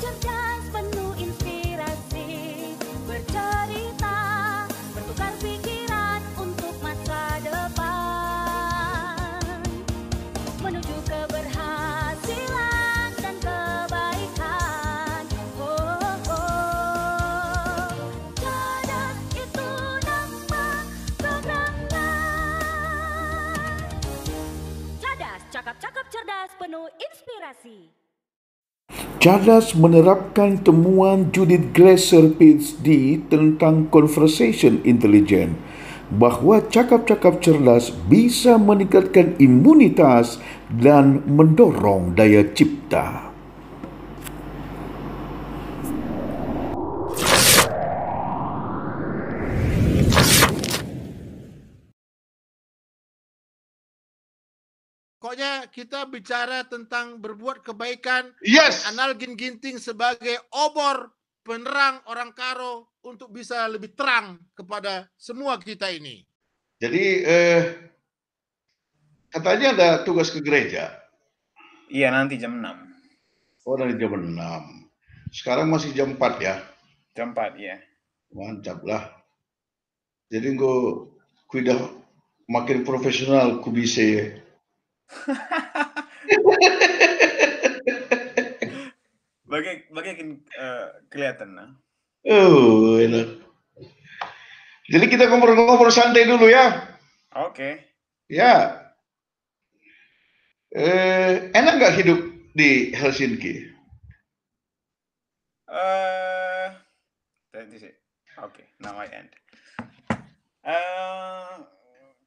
cerdas, penuh inspirasi, bercerita, bertukar pikiran untuk masa depan, menuju keberhasilan dan kebaikan. Oh, oh. Cerdas itu nama programnya. Cerdas, cakap-cakap cerdas, penuh inspirasi. Cerdas menerapkan temuan Judith Glaser PhD tentang conversation intelligence, bahawa cakap-cakap cerdas bisa meningkatkan imunitas dan mendorong daya cipta. Pokoknya kita bicara tentang berbuat kebaikan. Yes. Dan Anal Ginting sebagai obor penerang orang Karo untuk bisa lebih terang kepada semua kita ini. Jadi katanya ada tugas ke gereja. Iya, nanti jam 6. Oh, dari jam 6. Sekarang masih jam 4 ya. Jam 4, ya. Mantap lah. Jadi gue udah makin profesional ku bisa ya. Bagaimana kelihatan nah. Oh, enak. Jadi kita ngobrol-ngobrol santai dulu ya. Oke. Ya. Enak nggak hidup di Helsinki? Oke, now I end.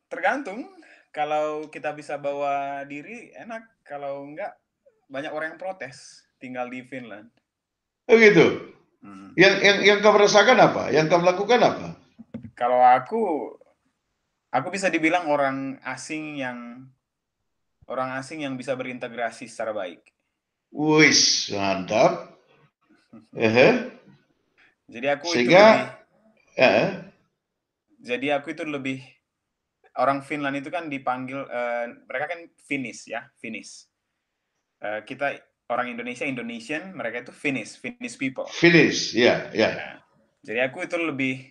Tergantung. Kalau kita bisa bawa diri enak, kalau enggak banyak orang yang protes tinggal di Finland. Oh gitu. Yang kamu rasakan apa? Yang kamu lakukan apa? Kalau aku bisa dibilang orang asing yang bisa berintegrasi secara baik. Wis, mantap. Jadi aku itu lebih orang Finland itu kan dipanggil mereka kan Finnish ya, Finnish. Kita orang Indonesia Indonesian, mereka itu Finnish people. Finnish, ya. Nah, jadi aku itu lebih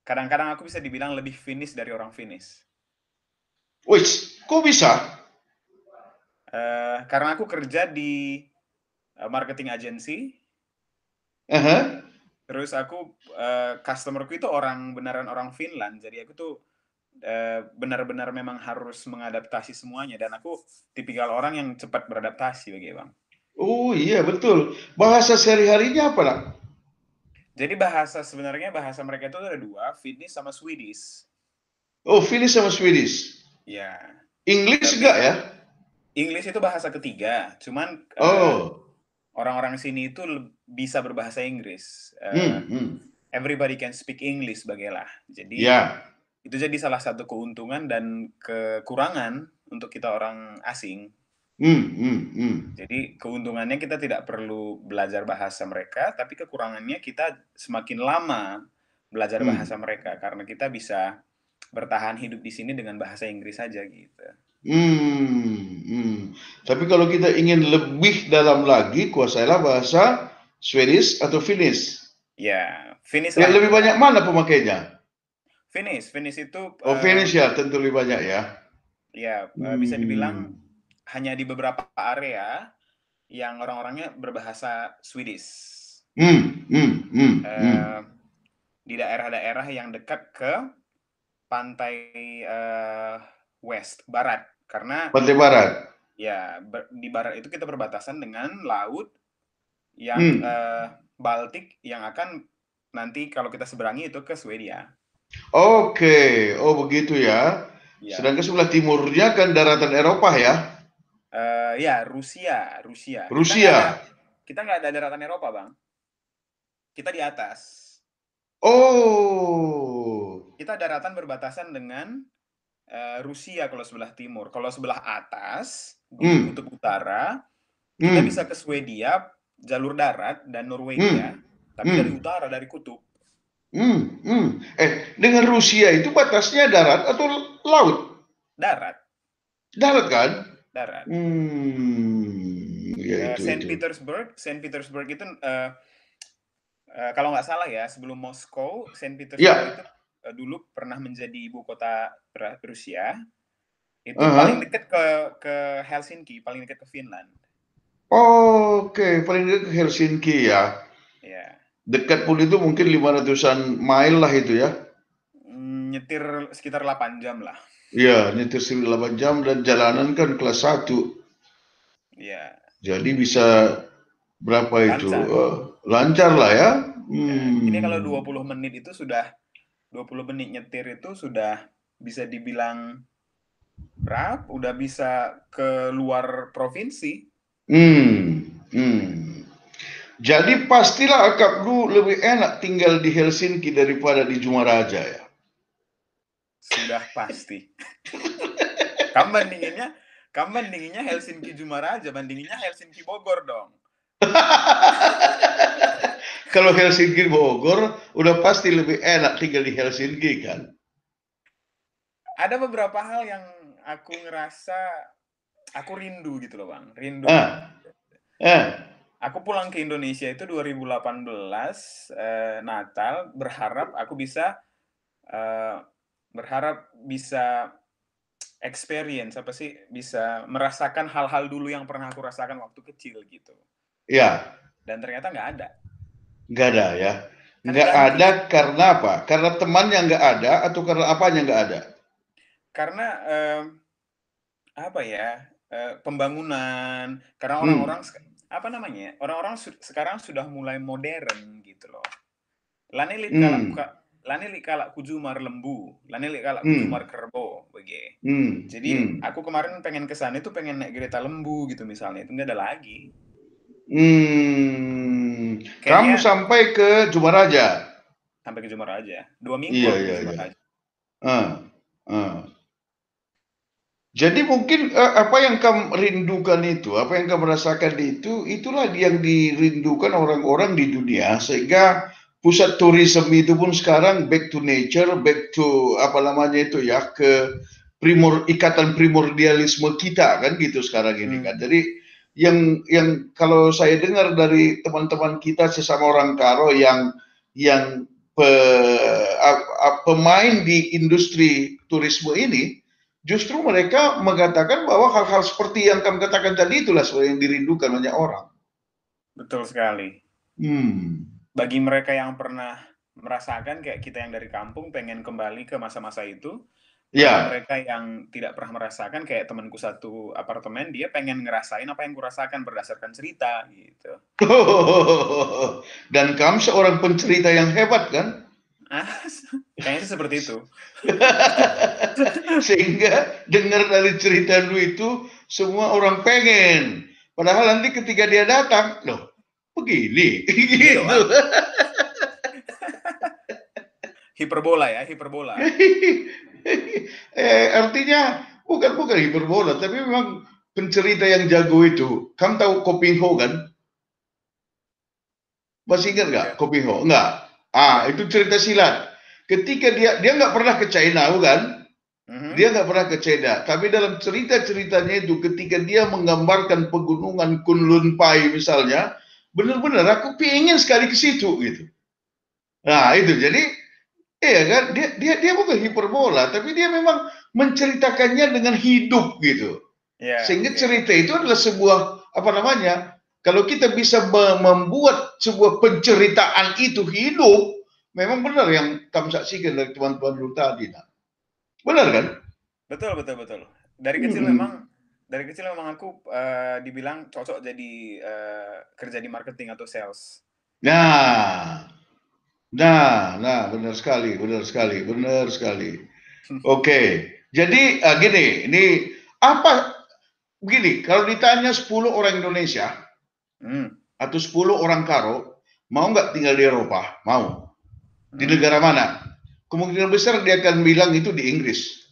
kadang-kadang aku bisa dibilang lebih Finnish dari orang Finnish. Wis, kok bisa? Karena aku kerja di marketing agency. Terus aku customerku itu beneran orang Finland, jadi aku tuh benar-benar memang harus mengadaptasi semuanya, dan aku tipikal orang yang cepat beradaptasi bang. Oh iya betul. Bahasa sehari-harinya apa lah? Jadi sebenarnya bahasa mereka itu ada dua, Finnish sama Swedish. Oh, Finnish sama Swedish. Ya. English enggak ya? English itu bahasa ketiga, cuman orang-orang sini itu bisa berbahasa Inggris. Everybody can speak English bagilah. Jadi itu jadi salah satu keuntungan dan kekurangan untuk kita orang asing. Jadi keuntungannya kita tidak perlu belajar bahasa mereka, tapi kekurangannya kita semakin lama belajar bahasa mereka karena kita bisa bertahan hidup di sini dengan bahasa Inggris saja gitu. Tapi kalau kita ingin lebih dalam lagi, kuasailah bahasa Swedish atau Finnish. Ya, Finnish. Yang lebih banyak mana pemakainya? Finnish itu. Finnish ya, tentu lebih banyak ya. Ya, bisa dibilang hanya di beberapa area yang orang-orangnya berbahasa Swedish. Di daerah-daerah yang dekat ke pantai barat, karena pantai barat. Ya, di barat itu kita berbatasan dengan laut yang Baltik yang akan nanti kalau kita seberangi itu ke Swedia. Oke, oh begitu ya. Sedangkan sebelah timurnya kan daratan Eropa ya? Ya, Rusia. Kita nggak ada daratan Eropa, Bang. Kita di atas. Oh. Kita daratan berbatasan dengan Rusia kalau sebelah timur. Kalau sebelah atas di kutub utara, kita bisa ke Swedia jalur darat dan Norwegia, tapi dari utara, dari kutub. Dengan Rusia itu batasnya darat atau laut? Darat. Darat kan? Darat. Ya, Saint Petersburg itu kalau nggak salah ya, sebelum Moskow, Saint Petersburg itu dulu pernah menjadi ibu kota Rusia. Itu paling dekat ke Helsinki, paling dekat ke Finland. Oke, paling dekat ke Helsinki ya. Ya. Dekat pun itu mungkin 500-an mile lah itu ya. Nyetir sekitar 8 jam lah. Iya, nyetir 8 jam dan jalanan kan kelas 1. Iya. Jadi bisa berapa itu? Lancar lah ya. Ini kalau 20 menit itu sudah 20 menit nyetir itu sudah bisa dibilang berapa? Udah bisa ke luar provinsi. Jadi pastilah Akak Bru lebih enak tinggal di Helsinki daripada di Jumaraja ya. Sudah pasti. Kamu bandinginnya Helsinki Jumaraja, bandinginnya Helsinki Bogor dong. Kalau Helsinki Bogor udah pasti lebih enak tinggal di Helsinki kan. Ada beberapa hal yang aku ngerasa aku rindu gitu loh Bang, rindu. Aku pulang ke Indonesia itu 2018 Natal, berharap bisa experience bisa merasakan hal-hal dulu yang pernah aku rasakan waktu kecil gitu. Iya. Dan ternyata nggak ada. Nggak ada ya. Nggak ada karena apa? Karena temannya nggak ada atau karena apanya nggak ada? Karena pembangunan. Karena orang-orang orang-orang sekarang sudah mulai modern gitu loh. Lani kalak kujumar lembu, lani kalak kujumar kerbo, begitu. Jadi aku kemarin pengen kesana itu pengen naik kereta lembu gitu misalnya, itu nggak ada lagi. Kamu sampai ke Jumaraja? Sampai ke Jumaraja, 2 minggu aku ke Jumaraja. Jadi mungkin apa yang kamu rindukan itu, apa yang kamu rasakan itu, itulah yang dirindukan orang-orang di dunia, sehingga pusat turisme itu pun sekarang back to nature, back to ke ikatan primordialisme kita kan gitu sekarang ini kan. Jadi yang kalau saya dengar dari teman-teman kita sesama orang Karo yang pemain di industri turisme ini, justru mereka mengatakan bahwa hal-hal seperti yang kamu katakan tadi itulah yang dirindukan banyak orang. Betul sekali. Bagi mereka yang pernah merasakan kayak kita yang dari kampung pengen kembali ke masa-masa itu. Bagi mereka yang tidak pernah merasakan kayak temanku satu apartemen, dia pengen ngerasain apa yang kurasakan berdasarkan cerita gitu. Dan kamu seorang pencerita yang hebat kan? Kayaknya seperti itu. Sehingga dengar dari cerita lu itu semua orang pengen. Padahal nanti ketika dia datang, loh begini gitu. Hiperbola. Artinya bukan hiperbola, tapi memang pencerita yang jago itu. Kamu tahu Kopingho kan? Masih ingat nggak Kopingho? Nggak. Itu cerita silat. Ketika dia nggak pernah ke China, kan? Dia nggak pernah ke China. Tapi dalam cerita-ceritanya itu, ketika dia menggambarkan pegunungan Kunlun Pai misalnya, benar-benar aku pengen sekali ke situ gitu. Nah itu jadi, iya kan? Dia bukan hiperbola, tapi dia memang menceritakannya dengan hidup gitu. Sehingga cerita itu adalah sebuah kalau kita bisa membuat sebuah penceritaan itu hidup, memang benar yang kamu saksikan dari teman-teman dulu tadi. Benar kan? Betul. Dari kecil memang aku dibilang cocok jadi kerja di marketing atau sales. Nah, benar sekali. Oke. Jadi gini, kalau ditanya 10 orang Indonesia atau 10 orang Karo, mau nggak tinggal di Eropa? Mau. Di negara mana? Kemungkinan besar dia akan bilang itu di Inggris.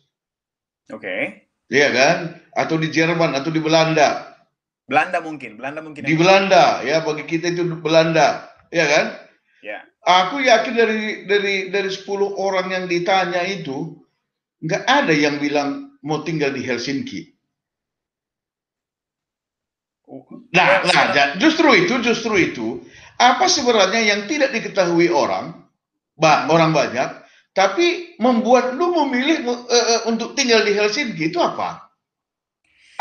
Oke. Iya kan? Atau di Jerman atau di Belanda. Belanda mungkin. Di Belanda, ya bagi kita itu Belanda, ya kan? Ya. Aku yakin dari 10 orang yang ditanya itu nggak ada yang bilang mau tinggal di Helsinki. Justru itu apa sebenarnya yang tidak diketahui orang banyak, tapi membuat lu memilih untuk tinggal di Helsinki itu apa?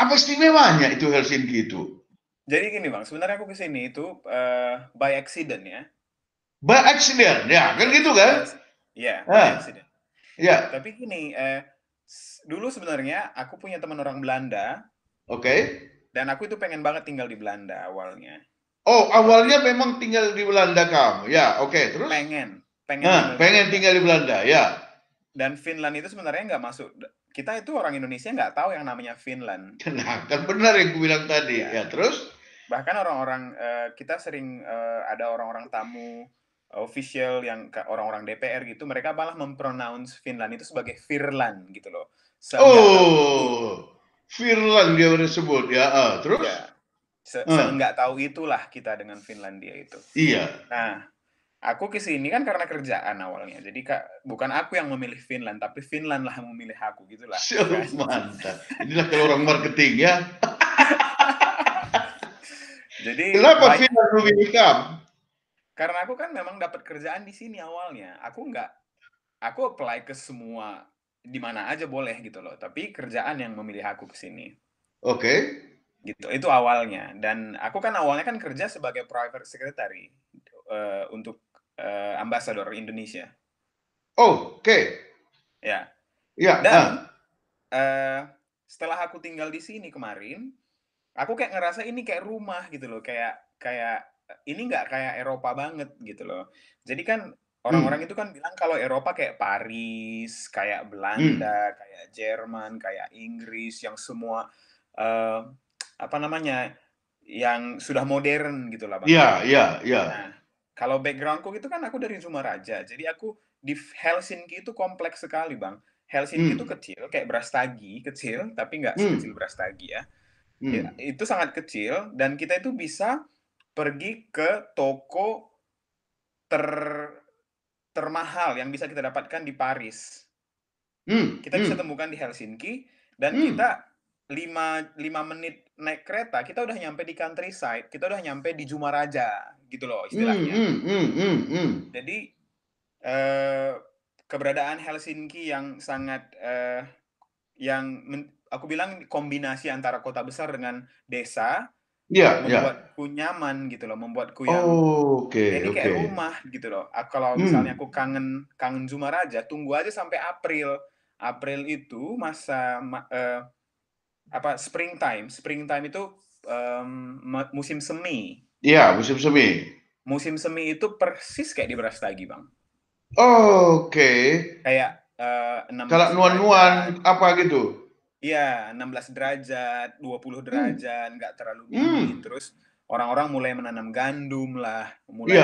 Apa istimewanya itu Helsinki itu? Jadi gini Bang, sebenarnya aku kesini itu by accident ya. By accident, ya kan gitu kan? Iya, by accident. Ya. Tapi gini, dulu sebenarnya aku punya teman orang Belanda. Oke. Dan aku itu pengen banget tinggal di Belanda awalnya. Oh, awalnya memang tinggal di Belanda kamu. Ya, oke. Terus? Pengen tinggal di Belanda, ya. Dan Finland itu sebenarnya nggak masuk. Kita itu orang Indonesia nggak tahu yang namanya Finland. Nah, kan benar yang gue bilang tadi. Ya, terus? Bahkan orang-orang, kita sering ada orang-orang tamu official yang orang-orang DPR gitu, mereka malah mempronounce Finland itu sebagai Virland gitu loh. Finland dia udah sebut ya, terus? Ya, nggak tahu itulah kita dengan Finlandia itu. Iya. Nah, aku kesini kan karena kerjaan awalnya. Jadi bukan aku yang memilih Finland, tapi Finland lah yang memilih aku gitulah. Mantap. Inilah kalau orang marketing ya. Jadi kenapa Finland memilih kamu? Karena aku kan memang dapat kerjaan di sini awalnya. Aku apply ke semua, di mana aja boleh gitu loh. Tapi kerjaan yang memilih aku ke sini. Oke. Gitu. Itu awalnya. Dan aku kan awalnya kan kerja sebagai private secretary untuk ambassador Indonesia. Oke. Ya. Ya. Dan setelah aku tinggal di sini kemarin, aku kayak ngerasa ini kayak rumah gitu loh. Kayak ini nggak kayak Eropa banget gitu loh. Jadi kan orang-orang itu kan bilang kalau Eropa kayak Paris, kayak Belanda, kayak Jerman, kayak Inggris, yang semua yang sudah modern gitu lah Bang. Iya. Nah, kalau backgroundku itu kan aku dari Sumaraja. Jadi aku di Helsinki itu kompleks sekali Bang. Helsinki itu kecil, kayak Brastagi, kecil, tapi nggak sekecil Brastagi ya. Itu sangat kecil, dan kita itu bisa pergi ke toko termahal yang bisa kita dapatkan di Paris. Kita bisa temukan di Helsinki, dan kita 5 menit naik kereta, kita udah nyampe di countryside, kita udah nyampe di Sumaraja, gitu loh istilahnya. Jadi keberadaan Helsinki yang sangat aku bilang kombinasi antara kota besar dengan desa, membuatku nyaman gitu loh, membuatku yang ini kayak rumah gitu loh. Kalau misalnya aku kangen Sumaraja, tunggu aja sampai April. April itu masa springtime. Springtime itu musim semi. Iya, musim semi. Musim semi itu persis kayak di Brastagi, Bang. Kayak 16 kalau nuan-nuan apa gitu. Iya, 16 derajat, 20 derajat, nggak terlalu dingin. Terus orang-orang mulai menanam gandum lah, mulai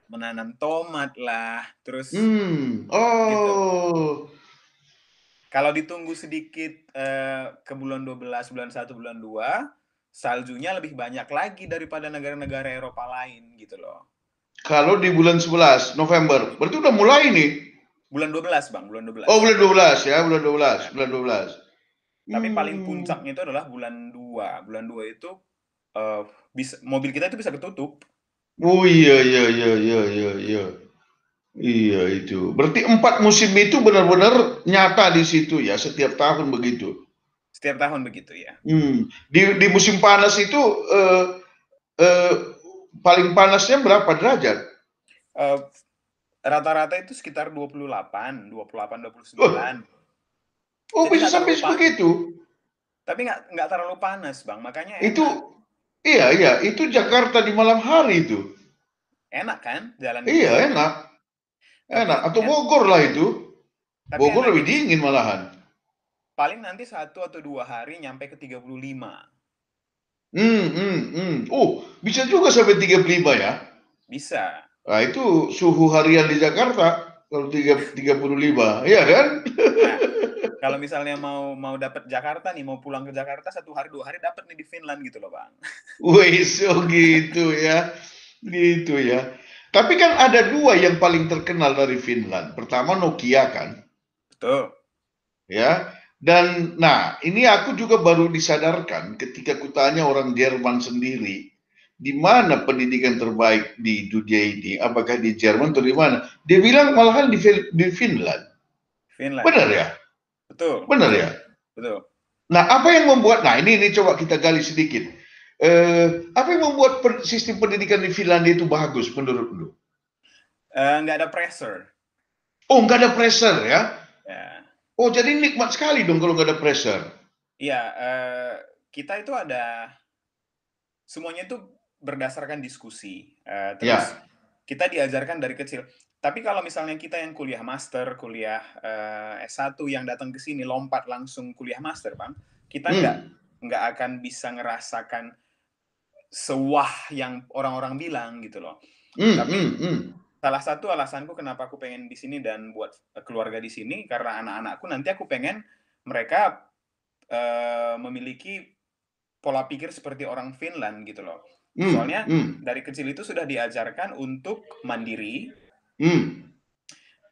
menanam tomat lah, terus gitu. Kalau ditunggu sedikit ke bulan 12, bulan 1, bulan 2, saljunya lebih banyak lagi daripada negara-negara Eropa lain gitu loh. Kalau di bulan 11 November, berarti udah mulai nih. Bulan 12, Bang, bulan 12. Oh, bulan 12 ya, bulan 12. Tapi paling puncaknya itu adalah bulan 2. Bulan 2 itu mobil kita itu bisa ketutup. Oh iya. Iya itu. Berarti 4 musim itu benar-benar nyata di situ ya, setiap tahun begitu. Setiap tahun begitu ya. Di musim panas itu paling panasnya berapa derajat? Rata-rata itu sekitar 28, 29. Oh, jadi bisa sampai begitu. Tapi nggak terlalu panas, Bang. Makanya itu enak. Iya, itu Jakarta di malam hari itu. Enak kan jalan? Iya, enak. Atau Bogor lah itu. Bogor lebih dingin malahan. Paling nanti 1 atau 2 hari nyampe ke 35. Oh, bisa juga sampai 35 ya? Bisa. Nah, itu suhu harian di Jakarta kalau 35, iya kan? Nah, kalau misalnya mau dapat Jakarta nih, mau pulang ke Jakarta 1 hari 2 hari dapat nih di Finland gitu loh, Bang. Wih, so gitu ya. Gitu ya. Tapi kan ada 2 yang paling terkenal dari Finland. Pertama Nokia kan? Betul. Ya. Dan nah, ini aku juga baru disadarkan ketika kutanya orang Jerman sendiri, di mana pendidikan terbaik di dunia ini? Apakah di Jerman atau di mana? Dia bilang malahan di Finland. Finland. Benar ya? Betul. Benar ya? Betul. Nah, apa yang membuat? Nah, ini coba kita gali sedikit. Apa yang membuat sistem pendidikan di Finlandia itu bagus menurut lu? Nggak ada pressure. Oh, nggak ada pressure ya? Ya. Oh, jadi nikmat sekali dong kalau nggak ada pressure. Iya, kita itu ada semuanya itu berdasarkan diskusi. Terus kita diajarkan dari kecil. Tapi kalau misalnya kita yang kuliah master, kuliah S1 yang datang ke sini lompat langsung kuliah master, Bang, kita nggak akan bisa ngerasakan sewah yang orang-orang bilang gitu loh. Tapi salah satu alasanku kenapa aku pengen di sini dan buat keluarga di sini karena anak-anakku nanti aku pengen mereka memiliki pola pikir seperti orang Finland gitu loh. Soalnya dari kecil itu sudah diajarkan untuk mandiri,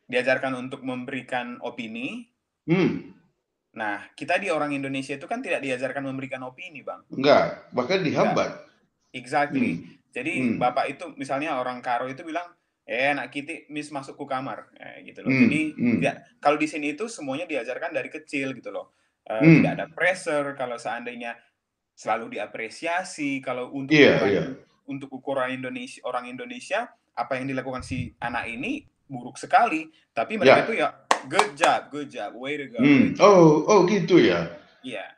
diajarkan untuk memberikan opini. Nah, kita di orang Indonesia itu kan tidak diajarkan memberikan opini, Bang. Enggak, bahkan dihambat. Exactly. Jadi bapak itu misalnya orang Karo itu bilang, anak kita mis masuk ke kamar, gitu loh. Jadi ya, kalau di sini itu semuanya diajarkan dari kecil gitu loh. Tidak ada pressure kalau seandainya selalu diapresiasi. Kalau untuk ukuran Indonesia, orang Indonesia, apa yang dilakukan si anak ini buruk sekali. Tapi mereka itu ya good job, way to go. Oh gitu ya. Iya.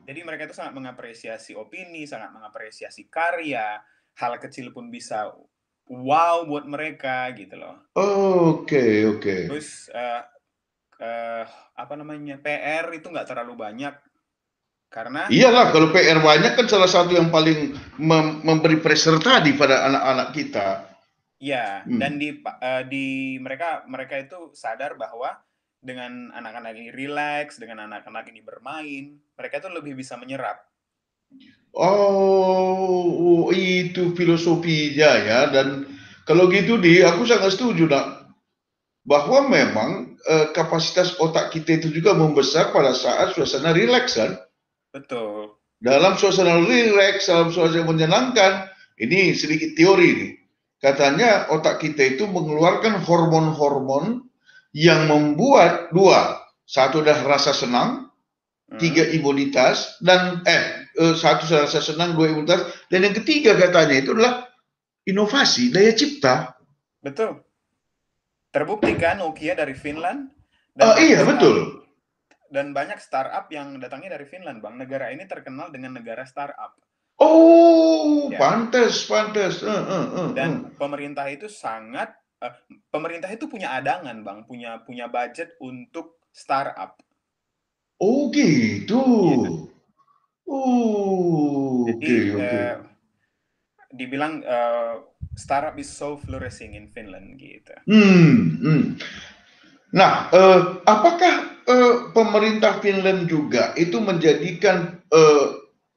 Jadi mereka itu sangat mengapresiasi opini, sangat mengapresiasi karya. Hal kecil pun bisa wow buat mereka gitu loh. Oke. Terus PR itu nggak terlalu banyak karena iyalah kalau PR banyak kan salah satu yang paling memberi pressure tadi pada anak-anak kita. Ya, dan di mereka itu sadar bahwa dengan anak-anak ini relax, dengan anak-anak ini bermain, mereka itu lebih bisa menyerap. Oh, itu filosofinya ya. Dan kalau gitu aku sangat setuju nak, bahwa memang kapasitas otak kita itu juga membesar pada saat suasana relax kan. Betul. Dalam suasana relax, dalam suasana menyenangkan, ini sedikit teori nih. Katanya otak kita itu mengeluarkan hormon-hormon yang membuat satu adalah rasa senang, 3 imunitas, dan satu rasa senang, 2 imunitas, dan yang ketiga katanya itu adalah inovasi, daya cipta. Betul. Terbukti kan Nokia dari Finland. Iya betul. Dan banyak startup yang datangnya dari Finland, Bang. Negara ini terkenal dengan negara startup. Oh, ya. Pantes. Dan pemerintah itu pemerintah itu punya adangan, Bang, punya budget untuk startup. Oh, gitu. Ya. Jadi, dibilang startup is so flourishing in Finland gitu. Nah, apakah pemerintah Finland juga itu menjadikan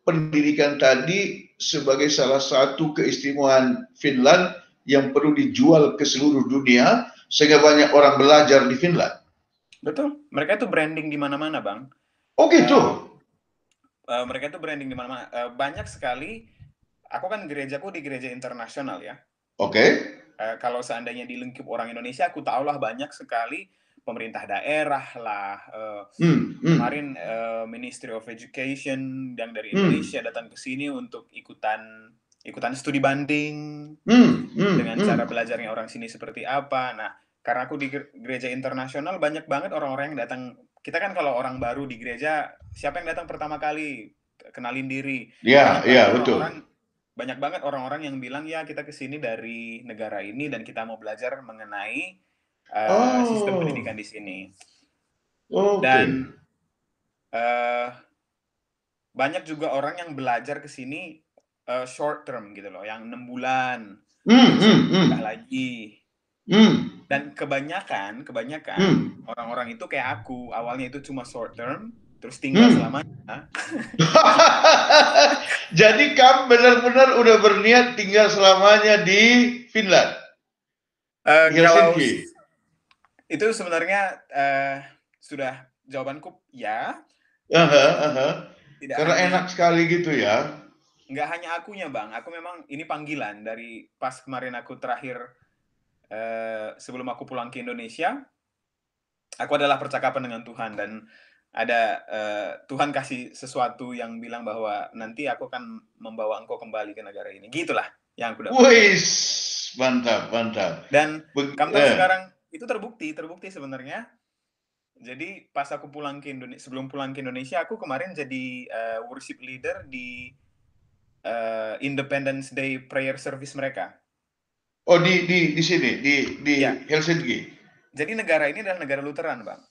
pendidikan tadi sebagai salah satu keistimewaan Finland yang perlu dijual ke seluruh dunia sehingga banyak orang belajar di Finland? Betul, mereka itu branding di mana-mana, Bang. Oh gitu. Mereka itu branding di mana-mana. Banyak sekali. Aku kan gerejaku di gereja internasional ya. Oke. Kalau seandainya di lingkup orang Indonesia, aku tahulah banyak sekali pemerintah daerah lah. Kemarin Ministry of Education yang dari Indonesia datang ke sini untuk ikutan studi banding dengan cara belajarnya orang sini seperti apa. Nah, karena aku di gereja internasional banyak banget orang-orang yang datang. Kita kan kalau orang baru di gereja, siapa yang datang pertama kali? Kenalin diri. Iya, betul. Banyak banget orang-orang yang bilang, ya kita kesini dari negara ini dan kita mau belajar mengenai sistem pendidikan di sini. Dan banyak juga orang yang belajar ke sini short term gitu loh, yang 6 bulan. Lagi. Dan kebanyakan orang-orang itu kayak aku, awalnya itu cuma short term, terus tinggal selamanya. Jadi kamu benar-benar udah berniat tinggal selamanya di Finland? Kalau itu sebenarnya sudah jawabanku ya. Tidak karena enak sekali gitu ya. Nggak hanya akunya, Bang. Aku memang ini panggilan dari pas kemarin aku terakhir sebelum aku pulang ke Indonesia, aku adalah percakapan dengan Tuhan dan ada Tuhan kasih sesuatu yang bilang bahwa nanti aku akan membawa engkau kembali ke negara ini. Gitulah yang aku dapat. Wis, mantap. Dan kamu tahu sekarang itu terbukti sebenarnya. Jadi pas aku pulang ke Indonesia, sebelum pulang ke Indonesia, aku kemarin jadi worship leader di Independence Day prayer service mereka. Oh di sini di ya. Helsinki. Jadi negara ini adalah negara Lutheran, Bang.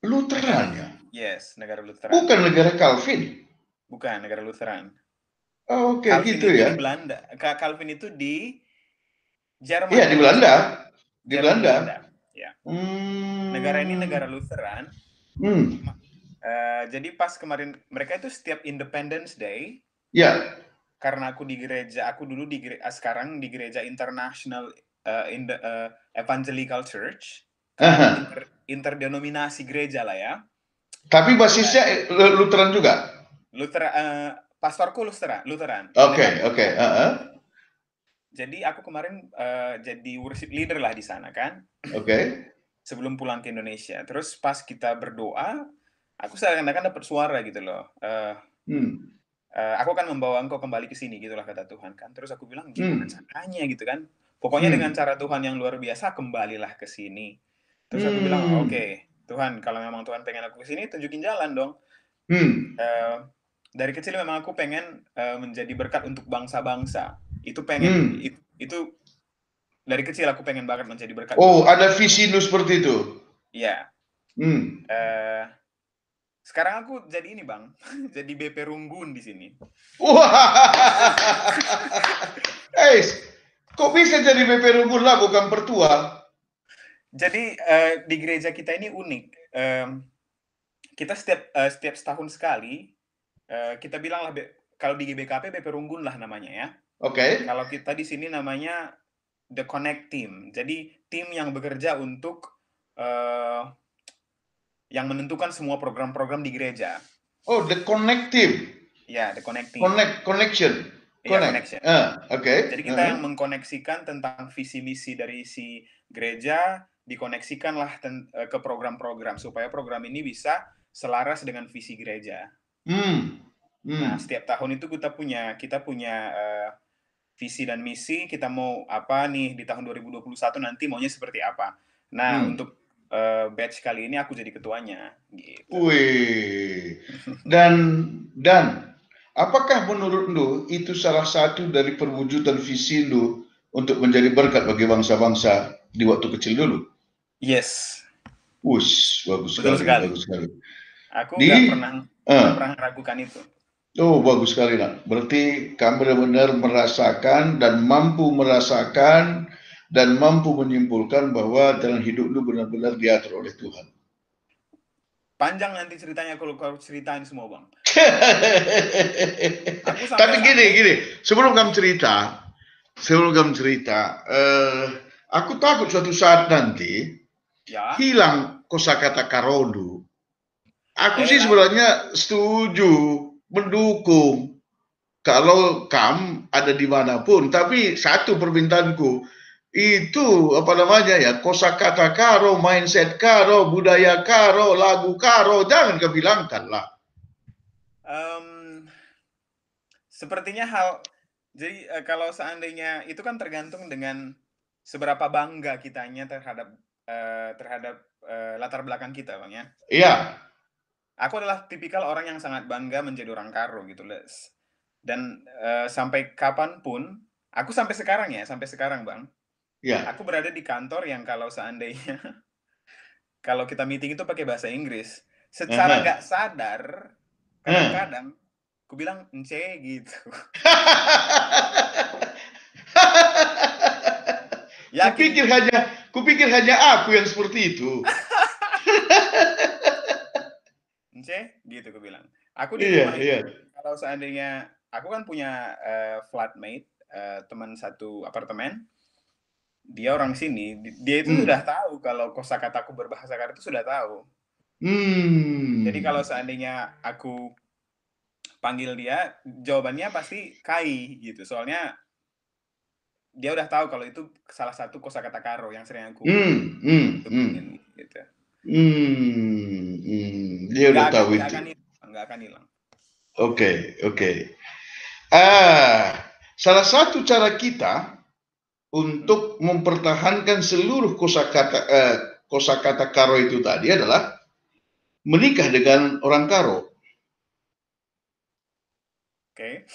Lutheran ya? Yes, negara Lutheran. Bukan negara Calvin? Bukan, negara Lutheran. Oh, oke, gitu ya. Di Belanda. Calvin itu di Jerman. Iya, di Belanda. Di Belanda. Ya. Negara ini negara Lutheran. Jadi pas kemarin mereka itu setiap Independence Day. Ya. Karena aku di gereja, aku dulu sekarang di gereja International Evangelical Church. Interdenominasi gereja lah ya. Tapi basisnya Lutheran juga? Pastorku Lutheran. Oke. Jadi aku kemarin jadi worship leader lah di sana kan. Oke. Sebelum pulang ke Indonesia. Terus pas kita berdoa, aku seakan-akan dapat suara gitu loh. Aku akan membawa engkau kembali ke sini gitulah kata Tuhan kan. Terus aku bilang gimana caranya gitu kan. Pokoknya dengan cara Tuhan yang luar biasa kembalilah ke sini. Terus aku bilang oke, Tuhan kalau memang Tuhan pengen aku ke sini tunjukin jalan dong. Dari kecil memang aku pengen menjadi berkat untuk bangsa-bangsa. Itu pengen itu dari kecil aku pengen banget menjadi berkat. Oh, ada visi lu seperti itu. Iya. Sekarang aku jadi ini, Bang. Jadi BP Runggun di sini. Wah. Kok bisa jadi BP Runggun lah bukan pertua? Jadi di gereja kita ini unik. Kita setiap setahun sekali kita bilang lah kalau di GBKP BP Runggun lah namanya ya. Oke. Kalau kita di sini namanya The Connect Team. Jadi tim yang bekerja untuk yang menentukan semua program-program di gereja. Oh, The Connect Team. Ya, The Connect Team. Connection. Iya, connection. Oke. Jadi kita yang mengkoneksikan tentang visi misi dari si gereja, dikoneksikanlah ke program-program supaya program ini bisa selaras dengan visi gereja. Nah, setiap tahun itu kita punya visi dan misi, kita mau apa nih di tahun 2021 nanti maunya seperti apa. Nah, untuk batch kali ini aku jadi ketuanya gitu. Wih. Dan apakah menurut lu itu salah satu dari perwujudan visi lu untuk menjadi berkat bagi bangsa-bangsa di waktu kecil dulu? Yes. Bagus sekali. Aku nggak pernah ragukan itu. Oh, bagus sekali, nak. Berarti kamu benar-benar merasakan dan mampu merasakan dan mampu menyimpulkan bahwa dalam hidup lu benar-benar diatur oleh Tuhan. Panjang nanti ceritanya kalau kau ceritain semua, Bang. Tapi gini, sebelum kamu cerita, aku takut suatu saat nanti hilang kosakata karodu. Aku sih sebenarnya setuju, mendukung kalau kamu ada dimanapun. Tapi satu permintaanku, itu kosakata karo, mindset karo, budaya karo, lagu karo, jangan kebilangkan lah. Sepertinya jadi kalau seandainya itu kan tergantung dengan seberapa bangga kitanya terhadap latar belakang kita, Bang ya. Iya. Aku adalah tipikal orang yang sangat bangga menjadi orang karo gitu, Les. Dan sampai kapanpun, aku sampai sekarang, Bang. Iya. Aku berada di kantor yang kalau seandainya kalau kita meeting itu pakai bahasa Inggris, secara nggak sadar kadang-kadang aku bilang ence gitu. Kupikir hanya aku yang seperti itu. Ence gitu aku bilang. Aku di rumah kalau seandainya aku kan punya flatmate, teman satu apartemen. dia orang sini, dia itu sudah tahu kalau kosakataku berbahasa Karo itu sudah tahu. Jadi kalau seandainya aku panggil dia, jawabannya pasti Kai gitu. Soalnya dia udah tahu kalau itu salah satu kosakata Karo yang sering aku temuin gitu. Dia udah tahu itu. Nggak akan hilang. Oke. Salah satu cara kita untuk mempertahankan seluruh kosakata Karo itu tadi adalah menikah dengan orang Karo. Oke.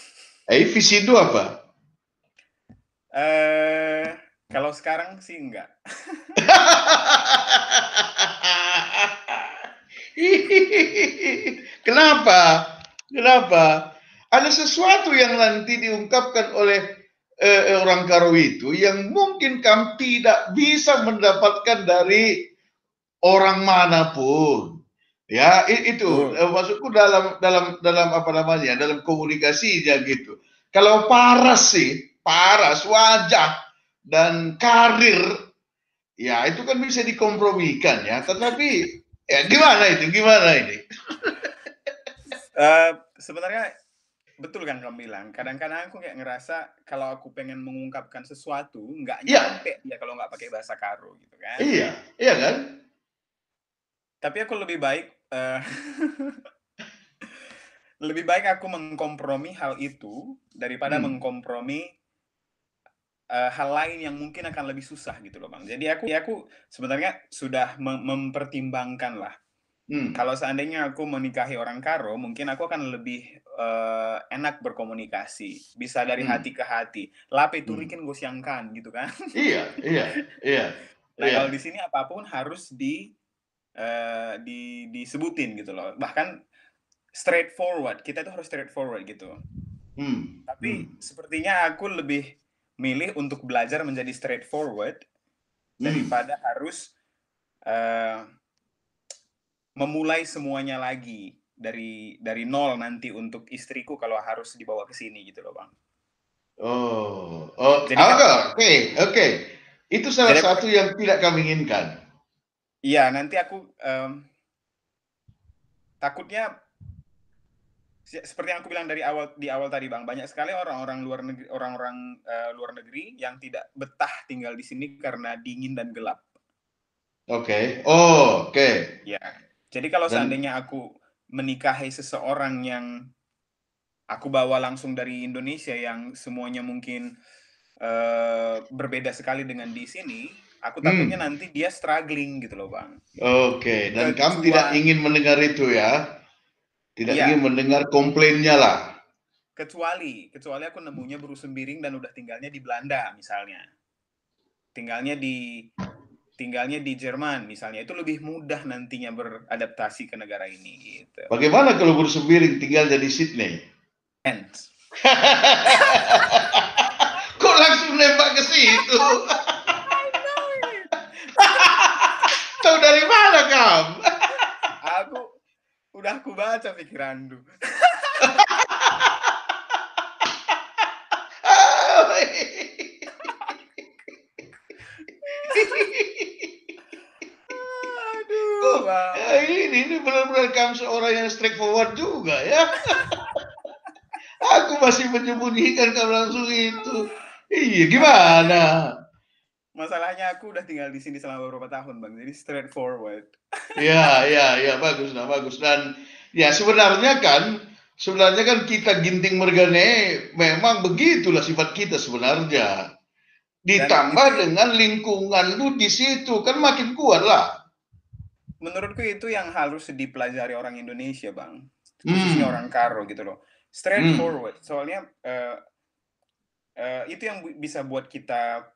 Visi itu apa? Kalau sekarang sih enggak. Kenapa? Ada sesuatu yang nanti diungkapkan oleh orang Karo itu yang mungkin kamu tidak bisa mendapatkan dari orang manapun. Ya, itu maksudku dalam apa namanya? Dalam komunikasinya gitu. Kalau paras, wajah dan karir, ya itu kan bisa dikompromikan ya. Tetapi ya gimana ini? Sebenarnya betul kan kamu bilang. Kadang-kadang aku kayak ngerasa kalau aku pengen mengungkapkan sesuatu nggak nyampe ya kalau nggak pakai bahasa Karo gitu kan. Iya kan. Tapi aku lebih baik lebih baik aku mengkompromi hal itu daripada mengkompromi hal lain yang mungkin akan lebih susah gitu loh Bang. Jadi aku sebenarnya sudah mempertimbangkan lah. Kalau seandainya aku menikahi orang Karo, mungkin aku akan lebih enak berkomunikasi, bisa dari hati ke hati. Lape turikin gue siangkan gitu kan. Iya. Nah kalau di sini apapun harus disebutin gitu loh. Bahkan straightforward, kita tuh harus straightforward gitu. Tapi sepertinya aku lebih milih untuk belajar menjadi straightforward daripada harus memulai semuanya lagi dari nol nanti untuk istriku kalau harus dibawa ke sini gitu loh Bang. Oke. Itu salah satu yang tidak kami inginkan. Iya, nanti aku takutnya seperti yang aku bilang di awal tadi Bang, banyak sekali orang-orang luar negeri yang tidak betah tinggal di sini karena dingin dan gelap. Oke. Ya. Jadi kalau seandainya aku menikahi seseorang yang aku bawa langsung dari Indonesia yang semuanya mungkin berbeda sekali dengan di sini, aku takutnya nanti dia struggling gitu loh Bang. Oke. Dan kamu tidak ingin mendengar itu ya? Tidak ingin mendengar komplainnya lah. Kecuali aku nemunya berusembiring dan udah tinggalnya di Belanda misalnya. Tinggalnya di Jerman misalnya, itu lebih mudah nantinya beradaptasi ke negara ini gitu. Bagaimana kalau berusembiring tinggalnya di Sydney? Kok langsung nembak ke situ? Tahu dari mana kamu? Udah aku baca pikiranmu. Ini benar-benar kamu seorang yang straightforward juga ya. Aku masih menyembunyikan kamu langsung itu. Iya, gimana? Masalahnya aku udah tinggal di sini selama beberapa tahun Bang, jadi straightforward. Ya, bagus. Dan ya sebenarnya kan kita ginting mergane memang begitulah sifat kita sebenarnya. Ditambah dengan lingkungan lu di situ kan makin kuat lah. Menurutku itu yang harus dipelajari orang Indonesia Bang, khususnya orang Karo gitu loh. Straightforward. Soalnya itu yang bisa buat kita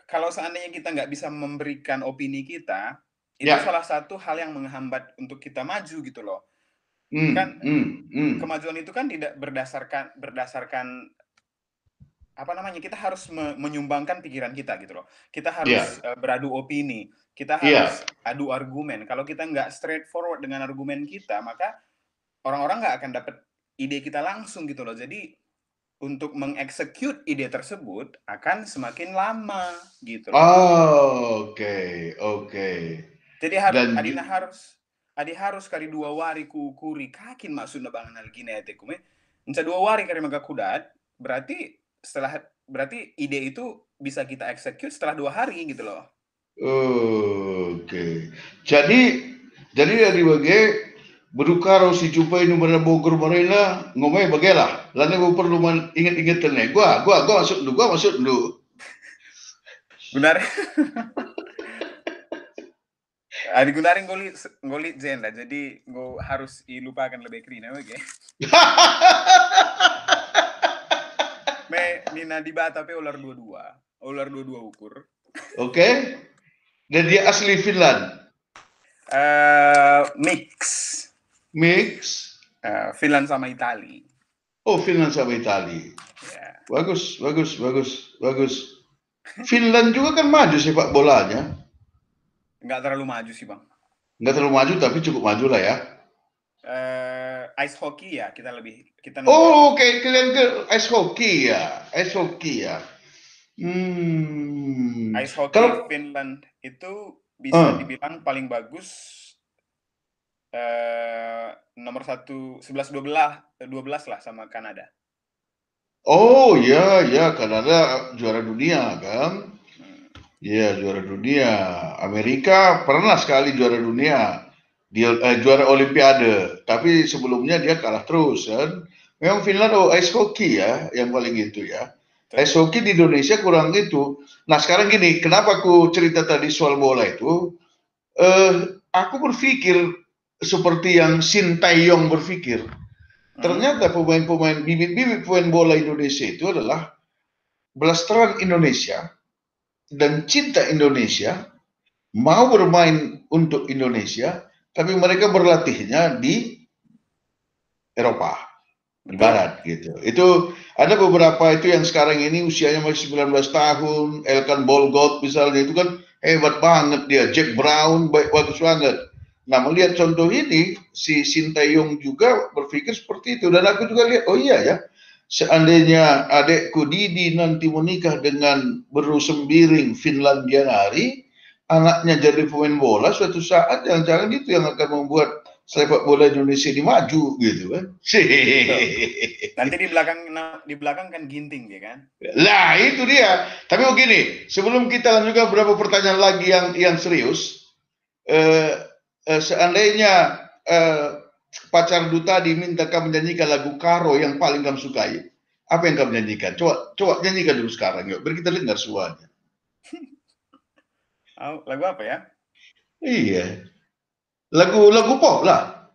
kalau seandainya kita nggak bisa memberikan opini kita, itu salah satu hal yang menghambat untuk kita maju gitu loh. Kemajuan itu kan tidak berdasarkan kita harus menyumbangkan pikiran kita gitu loh. Kita harus beradu opini, kita harus adu argumen. Kalau kita nggak straightforward dengan argumen kita, maka orang-orang nggak akan dapat ide kita langsung gitu loh. Jadi untuk mengeksekut ide tersebut akan semakin lama gitu loh. Oke. Jadi Adi harus kali 2 wari ku ukuri kakin maksudna bangan hal gini ya tekume. Enca 2 wari kali maga kudat, berarti ide itu bisa kita eksekut setelah 2 hari gitu loh. Oke. Jadi dari bagai Bedukaro si Cupai nu mana Bogor marina ngomai bagelah. Lane gua perlu ingat nih. Gua masuk dulu. Benar. Adi gunarin ngoli zen lah. Jadi gua harus lupakan lebih krina oke. Nina di bata pe ular 22 ukur. Oke. Dan dia asli Finland. Mix. Finland sama Itali. Oh, Finland sama Itali. Yeah. Bagus. Finland juga kan maju sepak bolanya. Nggak terlalu maju sih, Bang. Nggak terlalu maju, tapi cukup maju lah ya. Ice hockey ya, kita oke, kalian ke ice hockey ya. Ice hockey. Kalau Finland itu bisa dibilang paling bagus. Nomor 1 11-12 lah sama Kanada. Oh ya, Kanada juara dunia kan? Iya, juara dunia. Amerika pernah sekali juara dunia. Dia juara olimpiade, tapi sebelumnya dia kalah terus kan. Memang Finland ice hockey ya yang paling itu ya. Ice hockey di Indonesia kurang itu. Nah, sekarang gini, kenapa aku cerita tadi soal bola itu? Aku berpikir seperti yang Shin Tae-yong berpikir. Ternyata bibit-bibit pemain bola Indonesia itu adalah blasteran Indonesia dan cinta Indonesia, mau bermain untuk Indonesia, tapi mereka berlatihnya di Eropa, di Barat gitu. Itu ada beberapa itu yang sekarang ini usianya masih 19 tahun, Elkan Bolgot misalnya, itu kan hebat banget dia, Jack Brown bagus banget. Nah, melihat contoh ini, si Shin Tae-yong juga berpikir seperti itu. Dan aku juga lihat, oh iya ya, seandainya adekku Didi nanti menikah dengan Beru Sembiring Finlandianari, anaknya jadi pemain bola, suatu saat jangan-jangan itu yang akan membuat sepak bola Indonesia ini maju gitu kan. Nanti di belakang kan Ginting dia kan. Lah itu dia. Tapi begini, sebelum kita lanjutkan beberapa pertanyaan lagi yang serius, seandainya pacar duta diminta kamu menyanyikan lagu Karo yang paling kamu sukai, apa yang kamu nyanyikan? Coba nyanyikan dulu sekarang yuk, biar kita dengar suaranya. Lagu apa ya? Iya, lagu pop lah.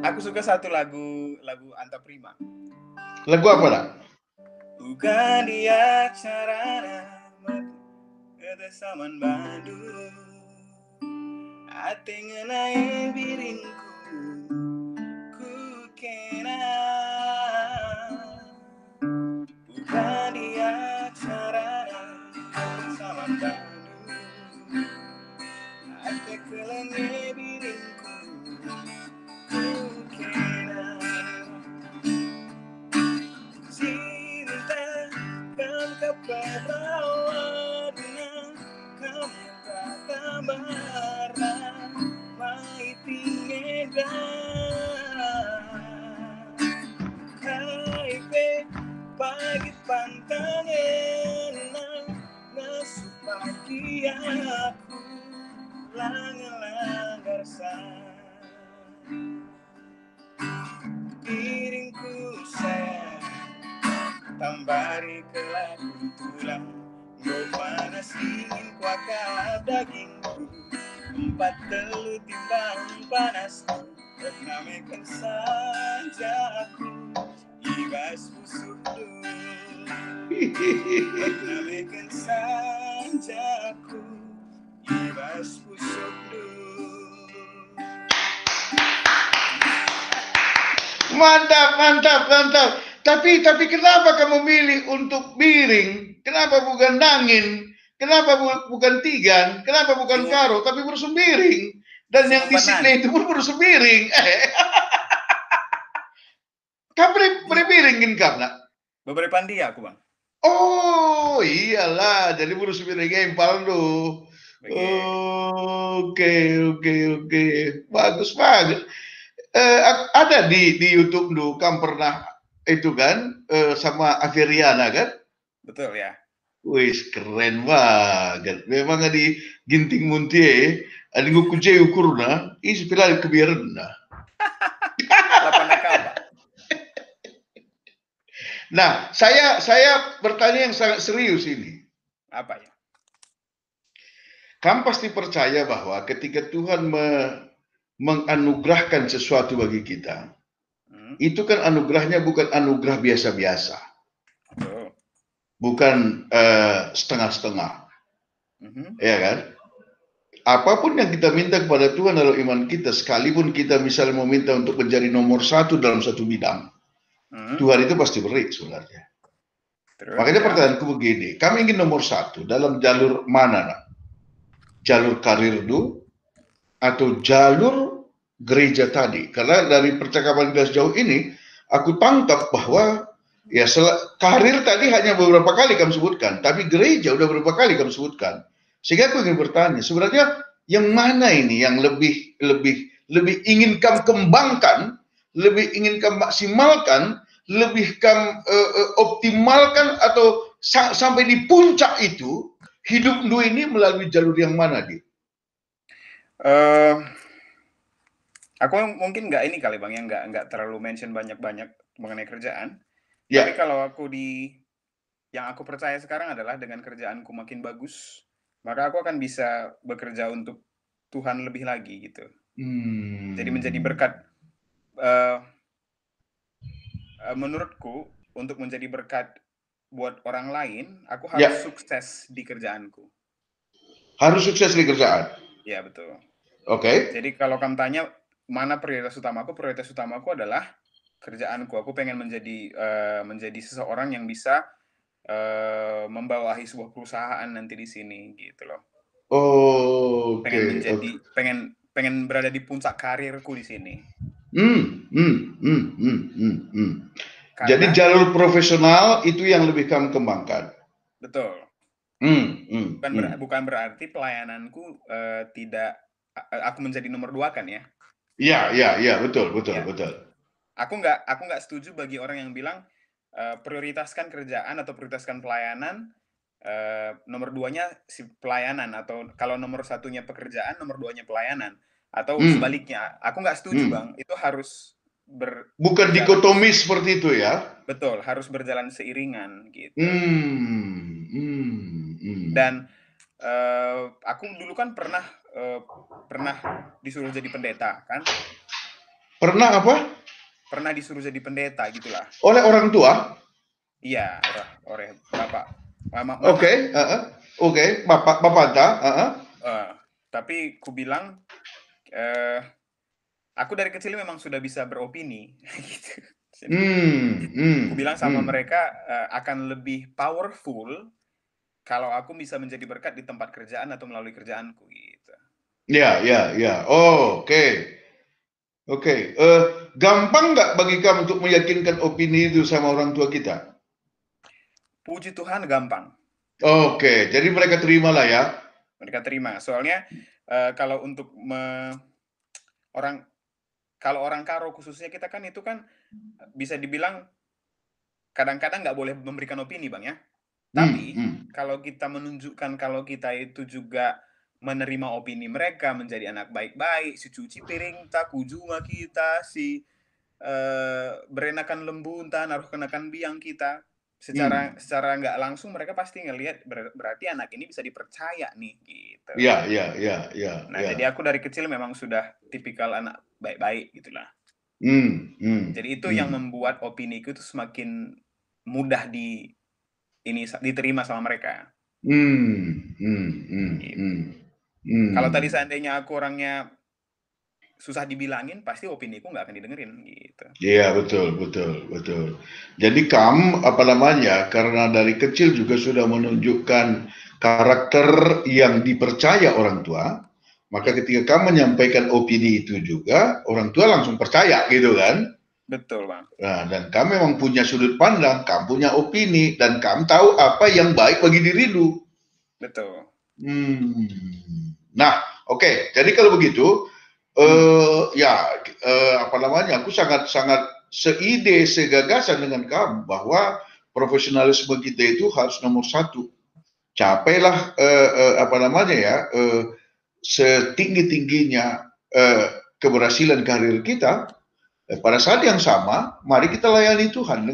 Aku suka satu lagu Anta Prima. Lagu apa lah? Bukan dia carana ketesaman Bandung, ate ngenai biringku ku kena. Bukan dia carana ketesaman Bandung, ate kelenge biringku ku kena. Cinta kan keperawatnya kamu kabarna maitingeda kaipe pagi pantangena nasupaki aku langgar piringku sayang tambari kelaku tulang go panas dingin kuakap dagingku 4 telu timbang panasku namekan saja aku ibas busuk dulu namekan saja aku ibas busuk dulu. Mantap. Tapi kenapa kamu milih untuk miring? Kenapa bukan nangin? Kenapa bukan tigan? Kenapa bukan karo? Tapi bersembiring. Dan yang di Sydney itu pun bersembiring. Kamu bersembiringin nak? Beberapa pandi aku bang. Oh iyalah, jadi bersembiring empal tuh. Oke. Bagus banget. Ada di YouTube dulu, kamu pernah itu kan sama Averiana kan? Betul ya. Wih, keren banget. Memang di ginting muntie, ada ngukunci ukurna, isi pilih kebiaran. Nah, saya bertanya yang sangat serius ini. Apa ya? Kamu pasti percaya bahwa ketika Tuhan menganugerahkan sesuatu bagi kita, itu kan anugerahnya bukan anugerah biasa-biasa. Bukan setengah-setengah. Ya kan? Apapun yang kita minta kepada Tuhan dalam iman kita, sekalipun kita misalnya meminta untuk menjadi nomor 1 dalam satu bidang, Tuhan itu pasti beri sebenarnya. Makanya pertanyaanku begini, kami ingin nomor 1 dalam jalur mana? Nak? Jalur karir dulu atau jalur gereja tadi? Karena dari percakapan kita sejauh ini, aku tangkap bahwa ya, karir tadi hanya beberapa kali kamu sebutkan, tapi gereja udah beberapa kali kamu sebutkan. Sehingga aku ingin bertanya, sebenarnya yang mana ini yang lebih ingin kamu kembangkan, lebih ingin kamu maksimalkan, lebih kamu optimalkan, atau sampai di puncak itu hidup lu ini melalui jalur yang mana, Di? Aku mungkin nggak ini kali bang, yang nggak terlalu mention banyak-banyak mengenai kerjaan. Ya. Tapi kalau yang aku percaya sekarang adalah dengan kerjaanku makin bagus, maka aku akan bisa bekerja untuk Tuhan lebih lagi gitu. Jadi menjadi berkat. Menurutku untuk menjadi berkat buat orang lain, aku harus sukses di kerjaanku. Harus sukses di kerjaan. Ya betul. Oke. Jadi kalau kamu tanya mana prioritas utamaku adalah kerjaanku. Aku pengen menjadi seseorang yang bisa membawahi sebuah perusahaan nanti di sini gitu loh. Oh, pengen berada di puncak karirku di sini. Jadi jalur profesional itu yang lebih kamu kembangkan. Betul. Bukan berarti pelayananku tidak aku menjadi nomor 2 kan ya? Iya, betul. Aku nggak setuju bagi orang yang bilang prioritaskan kerjaan atau prioritaskan pelayanan, nomor 2-nya si pelayanan, atau kalau nomor 1-nya pekerjaan, nomor 2-nya pelayanan, atau sebaliknya. Aku nggak setuju bang, itu harus bukan dikotomis seperti itu ya? Betul, harus berjalan seiringan gitu. Dan aku dulu kan pernah disuruh jadi pendeta kan? Pernah apa? Pernah disuruh jadi pendeta gitulah. Oleh orang tua? Iya, oleh bapak. Mama. Oke, bapak tapi ku bilang, aku dari kecil memang sudah bisa beropini. Gitu. Ku bilang sama mereka akan lebih powerful kalau aku bisa menjadi berkat di tempat kerjaan atau melalui kerjaanku gitu. Ya. Oke. Gampang nggak bagi kamu untuk meyakinkan opini itu sama orang tua kita? Puji Tuhan gampang. Oke, jadi mereka terima lah ya? Mereka terima. Soalnya kalau untuk orang karo khususnya kita kan itu kan bisa dibilang kadang-kadang nggak boleh memberikan opini bang ya. Tapi kalau kita menunjukkan kalau kita itu juga menerima opini mereka, menjadi anak baik-baik, si cuci piring tak kujuma kita, si berenakan lembu entah naruh kenakan biang kita, secara nggak langsung mereka pasti ngelihat berarti anak ini bisa dipercaya nih gitu. Iya. Nah jadi aku dari kecil memang sudah tipikal anak baik-baik gitulah. Jadi itu yang membuat opiniku itu semakin mudah diterima sama mereka. Gitu. Kalau tadi seandainya aku orangnya susah dibilangin, pasti opini ku nggak akan didengerin gitu. Iya, betul. Jadi karena dari kecil juga sudah menunjukkan karakter yang dipercaya orang tua, maka ketika kamu menyampaikan opini itu juga, orang tua langsung percaya gitu kan? Betul, Bang. Nah, dan kamu memang punya sudut pandang, kamu punya opini, dan kamu tahu apa yang baik bagi dirimu. Betul. Nah, oke. Jadi kalau begitu, aku sangat seide, segagasan dengan kamu bahwa profesionalisme kita itu harus nomor satu. Capailah setinggi-tingginya keberhasilan karir kita. Pada saat yang sama, mari kita layani Tuhan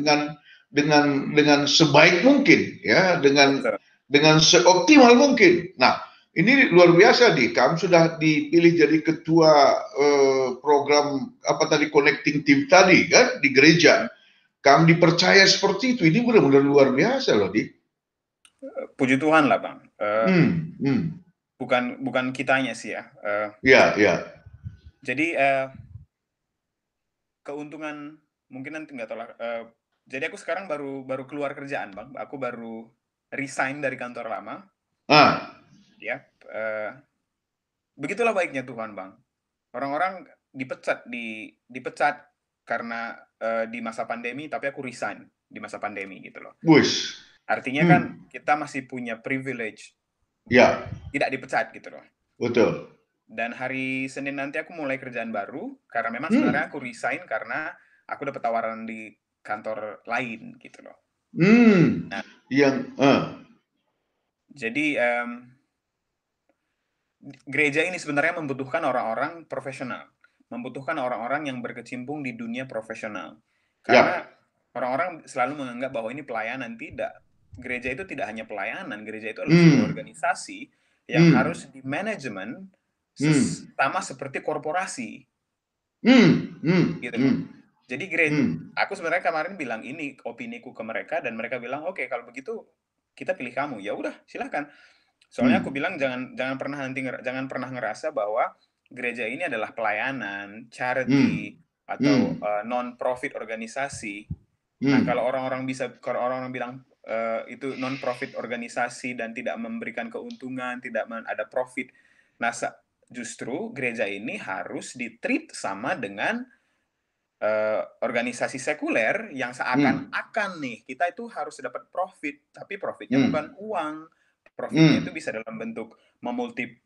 dengan sebaik mungkin, ya, dengan seoptimal mungkin. Nah, ini luar biasa kamu sudah dipilih jadi ketua program connecting team tadi kan di gereja. Kamu dipercaya seperti itu. Ini benar-benar luar biasa loh, Di. Puji Tuhan lah, Bang. Bukan kitanya sih ya. Iya. Jadi keuntungan mungkin nanti nggak tahu lah. Jadi aku sekarang baru keluar kerjaan, Bang. Aku baru resign dari kantor lama. Ya, begitulah baiknya Tuhan, Bang. Orang-orang dipecat karena di masa pandemi, tapi aku resign di masa pandemi gitu loh. Artinya kan kita masih punya privilege. Ya. Tidak dipecat gitu loh. Betul. Dan hari Senin nanti aku mulai kerjaan baru karena memang sebenarnya aku resign karena aku dapat tawaran di kantor lain gitu loh. Nah, jadi gereja ini sebenarnya membutuhkan orang-orang profesional, membutuhkan orang-orang yang berkecimpung di dunia profesional. Karena orang-orang selalu menganggap bahwa ini pelayanan. Tidak. Gereja itu tidak hanya pelayanan, gereja itu adalah sebuah organisasi yang harus di manajemen sama seperti korporasi. Gitu. Jadi gereja, aku sebenarnya kemarin bilang ini opiniku ke mereka dan mereka bilang, "Oke, kalau begitu kita pilih kamu." Ya udah, silakan. Soalnya aku bilang jangan pernah ngerasa bahwa gereja ini adalah pelayanan, charity atau non-profit organisasi. Nah, kalau orang-orang bilang itu non-profit organisasi dan tidak memberikan keuntungan, tidak ada profit. Nah, justru gereja ini harus di-treat sama dengan organisasi sekuler yang seakan-akan nih kita itu harus dapat profit, tapi profitnya bukan uang. Profitnya itu bisa dalam bentuk memultiply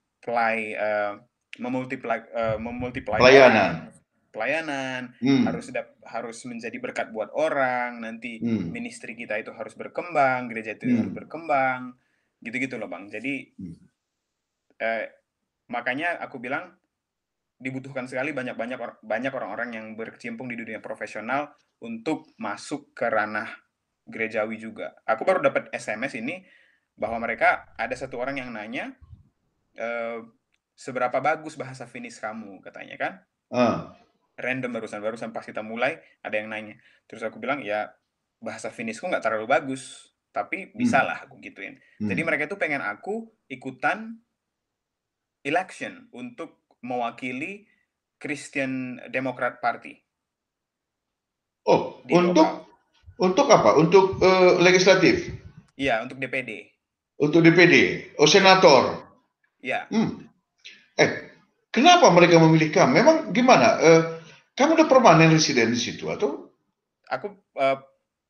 pelayanan, harus menjadi berkat buat orang, nanti ministry kita itu harus berkembang, gereja itu harus berkembang, gitu-gitu loh, Bang. Jadi makanya aku bilang dibutuhkan sekali banyak orang-orang yang berkecimpung di dunia profesional untuk masuk ke ranah gerejawi juga. Aku baru dapat SMS ini bahwa ada satu orang yang nanya seberapa bagus bahasa Finnish kamu, katanya kan. Random barusan pas kita mulai ada yang nanya. Terus aku bilang ya bahasa Finnishku nggak terlalu bagus, tapi bisa lah aku gituin. Jadi mereka tuh pengen aku ikutan election untuk mewakili Christian Democrat Party. Oh, untuk apa? Untuk legislatif? Iya, untuk DPD. Untuk DPD? Oh, senator? Iya. Kenapa mereka memilih kamu? Memang gimana? Kamu udah permanen residen di situ atau? Aku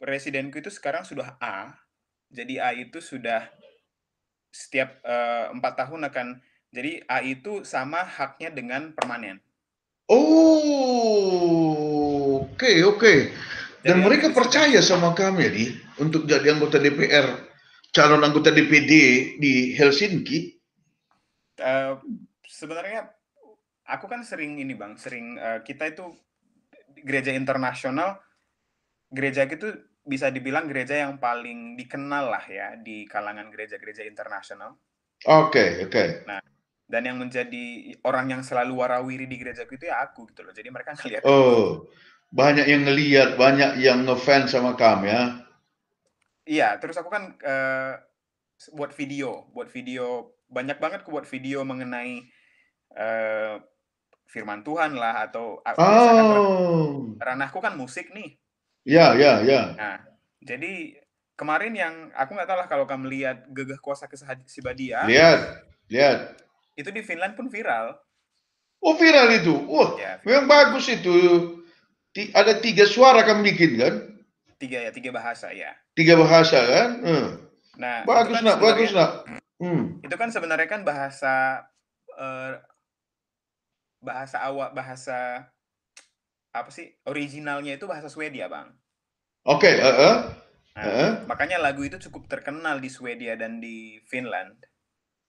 residenku itu sekarang sudah A. Jadi A itu sudah setiap 4 tahun akan. Jadi A itu sama haknya dengan permanen. Oh, oke. Dan mereka percaya sama kami nih untuk jadi anggota DPR, calon anggota DPD di Helsinki. Sebenarnya aku kan sering kita itu gereja internasional, gereja itu bisa dibilang gereja yang paling dikenal lah ya di kalangan gereja-gereja internasional. Oke. Nah, dan yang menjadi orang yang selalu warawiri di gerejaku itu ya aku gitu loh. Jadi mereka ngelihat. Banyak yang ngelihat, banyak yang ngefans sama kamu ya. Iya, terus aku kan buat video banyak banget aku buat video mengenai firman Tuhan lah, atau biasanya kan ranahku kan musik nih. Ya. Nah, jadi kemarin yang aku nggak tahu lah kalau kamu lihat Gegah Kuasa Kesibadian. Lihat. Itu di Finland pun viral. Oh, viral itu. Wah, memang bagus itu. Ada 3 suara kamu bikin kan? 3 bahasa ya. 3 bahasa kan? Nah, bagus nak. Itu kan sebenarnya kan bahasa apa sih? Originalnya itu bahasa Swedia, Bang. Oke, makanya lagu itu cukup terkenal di Swedia dan di Finland.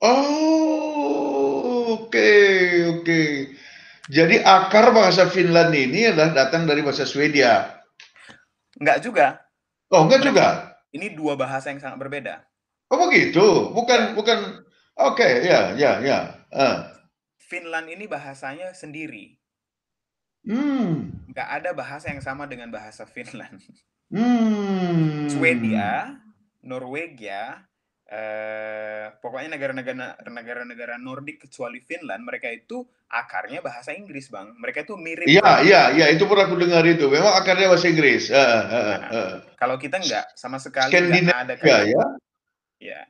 Oh, oke. Jadi akar bahasa Finland ini adalah datang dari bahasa Swedia. Enggak juga. Oh, enggak juga. Ini 2 bahasa yang sangat berbeda. Oh, begitu. Bukan. Oke, ya. Finland ini bahasanya sendiri. Enggak ada bahasa yang sama dengan bahasa Finland. Swedia, Norwegia, pokoknya negara-negara Nordik kecuali Finland, mereka itu akarnya bahasa Inggris, Bang. Mereka itu mirip. Iya, itu pernah aku dengar itu. Memang akarnya bahasa Inggris. Kalau kita enggak sama sekali, enggak ada kaitannya. Ya.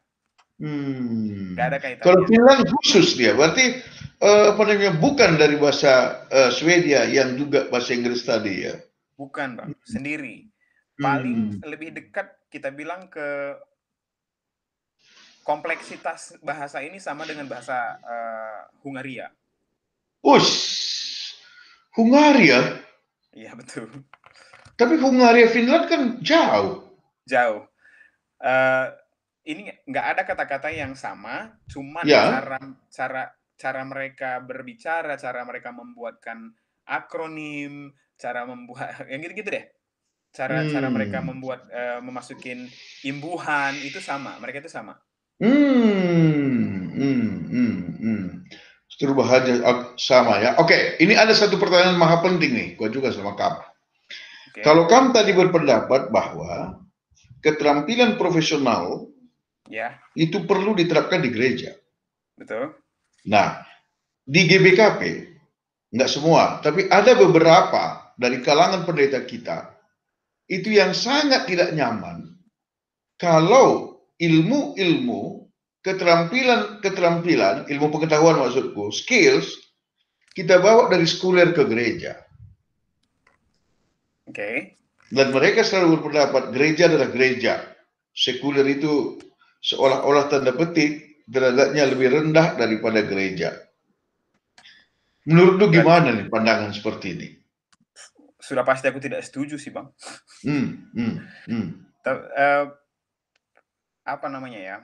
Enggak ada kaitannya. Kalau Finland khusus dia, berarti bukan dari bahasa Swedia yang juga bahasa Inggris tadi ya. Bukan, Bang, sendiri. Paling lebih dekat kita bilang ke kompleksitas bahasa ini sama dengan bahasa Hungaria. Hungaria? Iya, betul. Tapi Hungaria Finland kan jauh. Ini nggak ada kata-kata yang sama, cuma cara mereka berbicara, cara mereka membuatkan akronim, cara membuat yang gitu-gitu deh. Cara mereka membuat memasukin imbuhan itu sama, mereka itu sama. Bahasa sama ya. Oke, ini ada satu pertanyaan maha penting nih, gua juga sama kamu. Kalau kamu tadi berpendapat bahwa keterampilan profesional itu perlu diterapkan di gereja. Betul. Nah, di GBKP nggak semua, tapi ada beberapa dari kalangan pendeta kita itu yang sangat tidak nyaman kalau ilmu keterampilan, ilmu pengetahuan maksudku, skills, kita bawa dari sekuler ke gereja. Dan mereka selalu berpendapat gereja adalah gereja. Sekuler itu seolah-olah tanda petik derajatnya lebih rendah daripada gereja. Menurut lu gimana nih pandangan seperti ini? Sudah pasti aku tidak setuju sih, Bang. Apa namanya ya?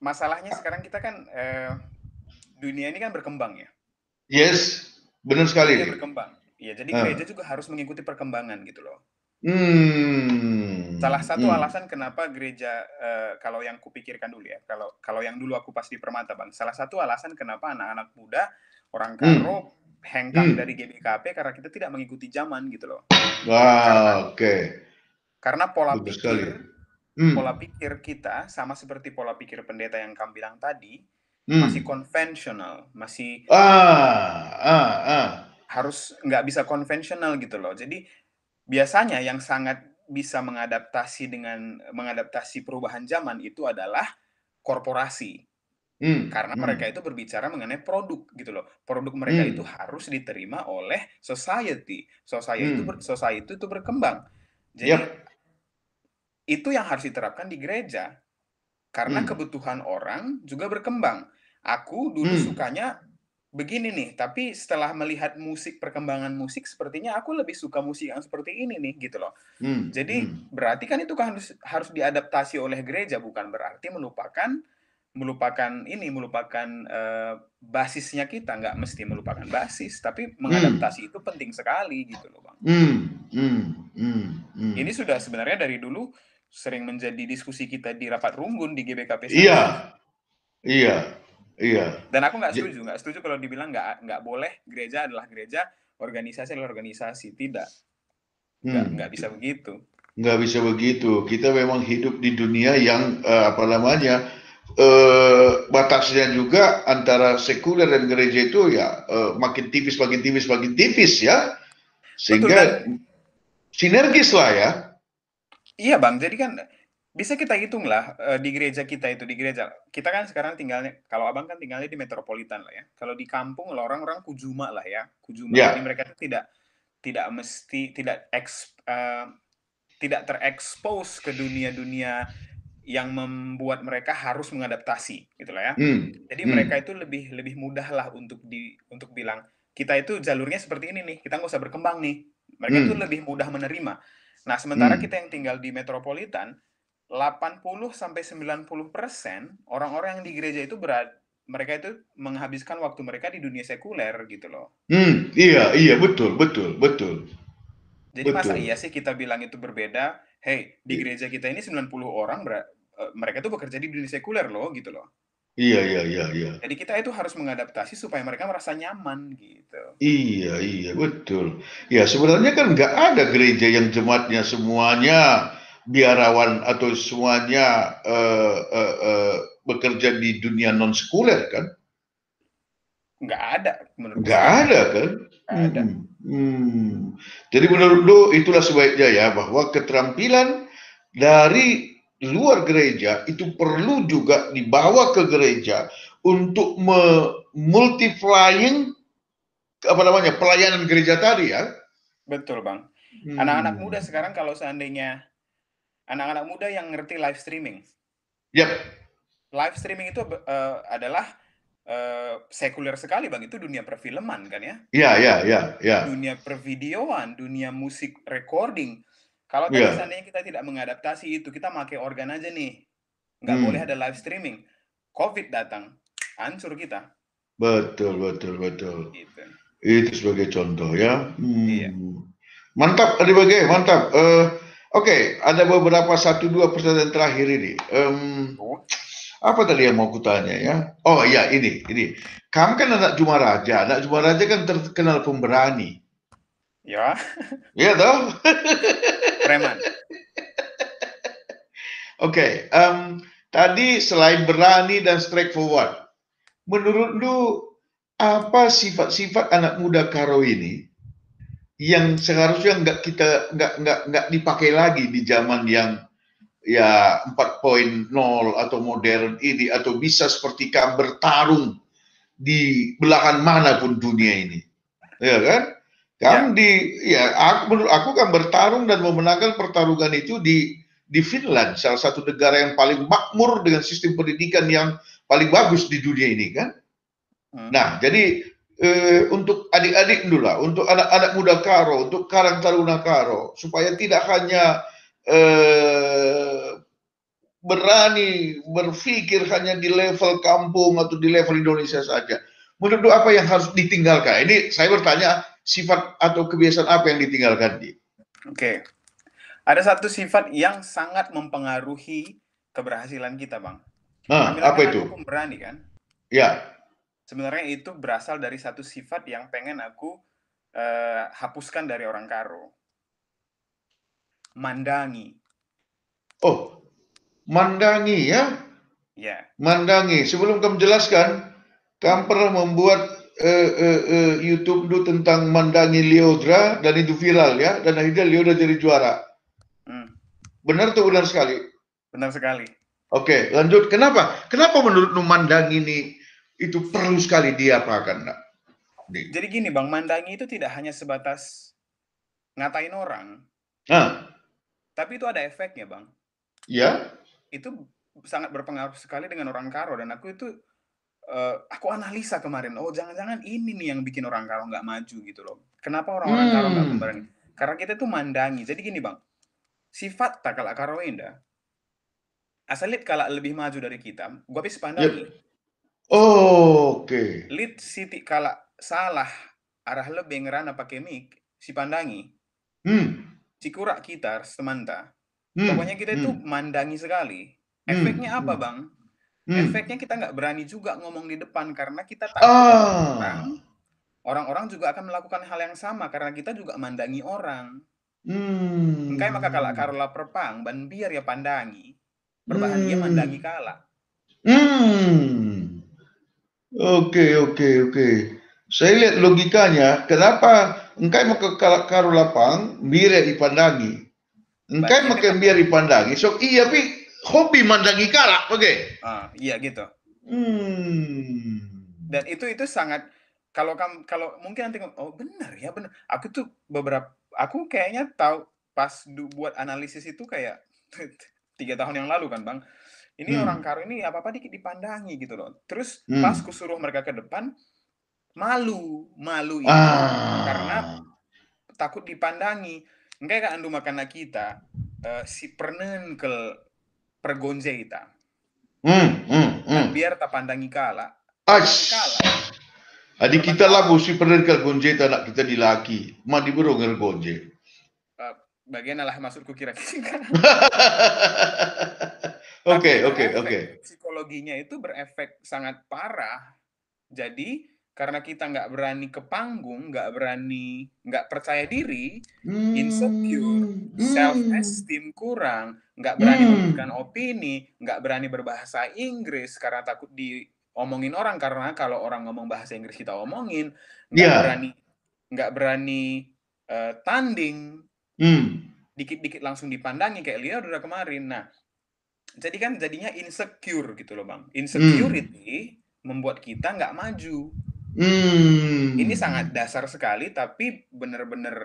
Masalahnya sekarang kita kan dunia ini kan berkembang ya. Yes, benar sekali. Dunia berkembang. Ya, jadi gereja juga harus mengikuti perkembangan gitu loh. Salah satu alasan kenapa gereja, kalau yang kupikirkan dulu ya, kalau yang dulu aku pas di Permata, Bang, salah satu alasan kenapa anak-anak muda, orang karo, hengkang dari GBKP karena kita tidak mengikuti zaman gitu loh. Karena pola pikir kita sama seperti pola pikir pendeta yang kamu bilang tadi, masih konvensional, masih harus nggak bisa konvensional gitu loh. Jadi biasanya yang sangat bisa mengadaptasi perubahan zaman itu adalah korporasi. Karena mereka itu berbicara mengenai produk gitu loh. Produk mereka itu harus diterima oleh society. Society itu berkembang. Jadi itu yang harus diterapkan di gereja. Karena kebutuhan orang juga berkembang. Aku dulu sukanya begini nih, tapi setelah melihat perkembangan musik, sepertinya aku lebih suka musik yang seperti ini nih, gitu loh. Jadi berarti kan itu kan harus diadaptasi oleh gereja, bukan berarti melupakan basisnya kita. Nggak mesti melupakan basis, tapi mengadaptasi itu penting sekali, gitu loh, Bang. Ini sudah sebenarnya dari dulu sering menjadi diskusi kita di rapat runggun di GBKP. Iya. Dan aku nggak setuju kalau dibilang nggak boleh gereja adalah gereja, organisasi adalah organisasi. Tidak. Nggak bisa begitu. Nggak bisa begitu. Kita memang hidup di dunia yang batasnya juga antara sekuler dan gereja itu ya makin tipis ya, sehingga sinergis lah ya. Iya Bang, jadi kan bisa kita hitung lah di gereja kita kan sekarang tinggalnya, kalau Abang kan tinggalnya di metropolitan lah ya. Kalau di kampung orang-orang kujuma lah ya, kujuma. Jadi mereka tidak mesti tidak terekspos ke dunia-dunia yang membuat mereka harus mengadaptasi gitu lah ya. Jadi mereka itu lebih mudah lah untuk bilang kita itu jalurnya seperti ini nih, kita nggak usah berkembang nih. Mereka itu lebih mudah menerima. Nah, sementara kita yang tinggal di metropolitan, 80-90% orang-orang yang di gereja itu mereka itu menghabiskan waktu mereka di dunia sekuler gitu loh. Iya, betul. Jadi masa iya sih kita bilang itu berbeda? Hey, di gereja kita ini 90 orang mereka tuh bekerja di dunia sekuler loh gitu loh. Iya. Jadi kita itu harus mengadaptasi supaya mereka merasa nyaman gitu. Iya, betul. Ya, sebenarnya kan nggak ada gereja yang jemaatnya semuanya biarawan atau semuanya bekerja di dunia non sekuler kan? Nggak ada menurut nggak ada kan? Ada. Jadi menurut lu itulah sebaiknya ya, bahwa keterampilan dari luar gereja itu perlu juga dibawa ke gereja untuk multiplying pelayanan gereja tadi ya. Betul Bang. Anak-anak muda sekarang kalau seandainya anak-anak muda yang ngerti live streaming. Yep. Live streaming itu adalah sekuler sekali Bang, itu dunia perfilman kan ya? Iya. Dunia pervideoan, dunia musik recording. Kalau tadi seandainya kita tidak mengadaptasi itu, kita pakai organ aja nih, nggak boleh ada live streaming. COVID datang, hancur kita. Betul. Gitu. Itu sebagai contoh ya. Iya. Mantap, mantap. Oke, ada beberapa 1-2 pertanyaan terakhir ini. Apa tadi yang mau kutanya ya? Oh iya, ini. Kamu kan anak Juma Raja. Anak Juma Raja kan terkenal pemberani. Ya. Iya toh? Preman. Oke, tadi selain berani dan straightforward, menurut lu apa sifat-sifat anak muda Karo ini yang seharusnya nggak dipakai lagi di zaman yang ya 4.0 atau modern ini, atau bisa seperti kamu bertarung di belahan manapun dunia ini, ya kan? Menurut aku kan bertarung dan memenangkan pertarungan itu di Finland, salah satu negara yang paling makmur dengan sistem pendidikan yang paling bagus di dunia ini kan. Nah, jadi untuk adik-adik dulu lah, untuk anak-anak muda Karo, untuk Karang Taruna Karo, supaya tidak hanya berani berpikir hanya di level kampung atau di level Indonesia saja. Menurut apa yang harus ditinggalkan? Ini saya bertanya, sifat atau kebiasaan apa yang ditinggalkan di? Oke. Ada satu sifat yang sangat mempengaruhi keberhasilan kita, Bang. Apa itu? Aku pemberani kan? Ya. Sebenarnya itu berasal dari satu sifat yang pengen aku hapuskan dari orang Karo. Mandangi. Oh, mandangi ya? Ya. Mandangi. Sebelum kamu jelaskan, kamu pernah membuat YouTube dulu tentang mandangi Lyodra dan itu viral ya, dan akhirnya Lyodra jadi juara. Benar tuh, benar sekali. Benar sekali. Oke, lanjut. Kenapa menurutmu mandangi ini itu perlu sekali diapakan? Jadi gini Bang, mandangi itu tidak hanya sebatas ngatain orang. Tapi itu ada efeknya Bang. Ya. Itu sangat berpengaruh sekali dengan orang Karo, dan aku itu aku analisa kemarin, jangan-jangan ini nih yang bikin orang Karo nggak maju gitu loh. Kenapa orang-orang Karo nggak pemberani? Karena kita tuh mandangi. Jadi gini Bang, sifat takala Karo enda asalit kalau lebih maju dari kita, gua habis pandangi. Oke. Lead Siti kalau salah arah lebih ngerana pakai mic si pandangi. Cikurak kita semanta. Pokoknya kita itu mandangi sekali. Efeknya apa Bang? Efeknya kita nggak berani juga ngomong di depan karena kita takut orang-orang juga akan melakukan hal yang sama karena kita juga mandangi orang. Engkai maka kalau karola perpang ban biar ya pandangi. Berbahan dia mandangi kala. Oke. Saya lihat logikanya, kenapa engkai maka karo lapang, bire dipandangi. Engkai maka biar dipandangi, so iya tapi hobi mandangi kalak, oke? Iya gitu. Dan itu sangat, kalau mungkin nanti, oh benar. Aku kayaknya tahu pas buat analisis itu kayak 3 tahun yang lalu kan Bang. Ini orang Karo ini apa-apa dikit dipandangi gitu loh. Terus pas kusuruh mereka ke depan, malu itu karena takut dipandangi. Engkai kan andu makan kita si pernen ke pergonje kita. Dan biar tak pandangi kala. Adik kita lah si pernen ke gonje anak kita dilaki. Mandi burung ke gonje. Bagian lah maksudku kira-kira. Oke. Psikologinya itu berefek sangat parah. Jadi karena kita nggak berani ke panggung, nggak percaya diri, insecure, self-esteem kurang, nggak berani memberikan opini, nggak berani berbahasa Inggris karena takut diomongin orang, karena kalau orang ngomong bahasa Inggris kita omongin, nggak berani tanding, dikit-dikit langsung dipandangi kayak Leo udah kemarin. Nah, jadinya insecure gitu loh Bang. Insecurity membuat kita nggak maju. Ini sangat dasar sekali, tapi benar-benar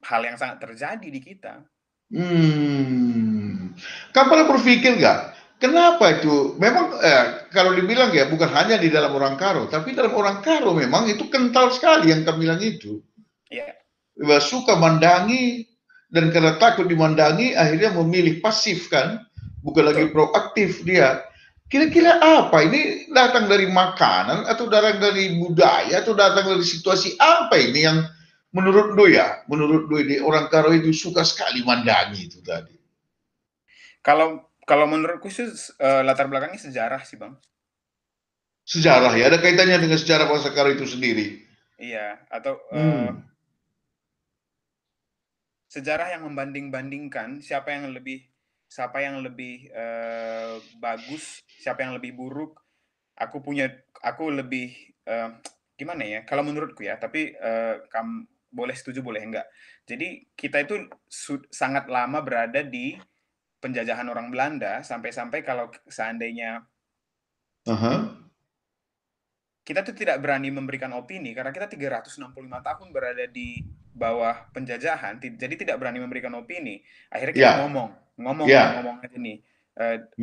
hal yang sangat terjadi di kita. Kamu pernah berpikir nggak, kenapa itu? Memang kalau dibilang ya, bukan hanya di dalam orang Karo, tapi dalam orang Karo memang itu kental sekali yang kamu bilang itu. Yeah. Suka mandangi, dan karena takut dimandangi, akhirnya memilih pasif kan, bukan lagi proaktif dia. Kira-kira apa? Ini datang dari makanan, atau datang dari budaya, atau datang dari situasi apa ini yang menurut Doi ini orang Karo itu suka sekali mandangi itu tadi? Kalau menurutku sih latar belakangnya sejarah sih Bang. Sejarah ya, ada kaitannya dengan sejarah bangsa Karo itu sendiri. Iya, atau sejarah yang membanding-bandingkan siapa yang lebih bagus, siapa yang lebih buruk. Aku lebih gimana ya? Kalau menurutku ya, tapi kamu boleh setuju boleh enggak. Jadi kita itu sangat lama berada di penjajahan orang Belanda, sampai-sampai kalau seandainya kita tuh tidak berani memberikan opini karena kita 365 tahun berada di bawah penjajahan, jadi tidak berani memberikan opini. Akhirnya kita ngomong aja nih,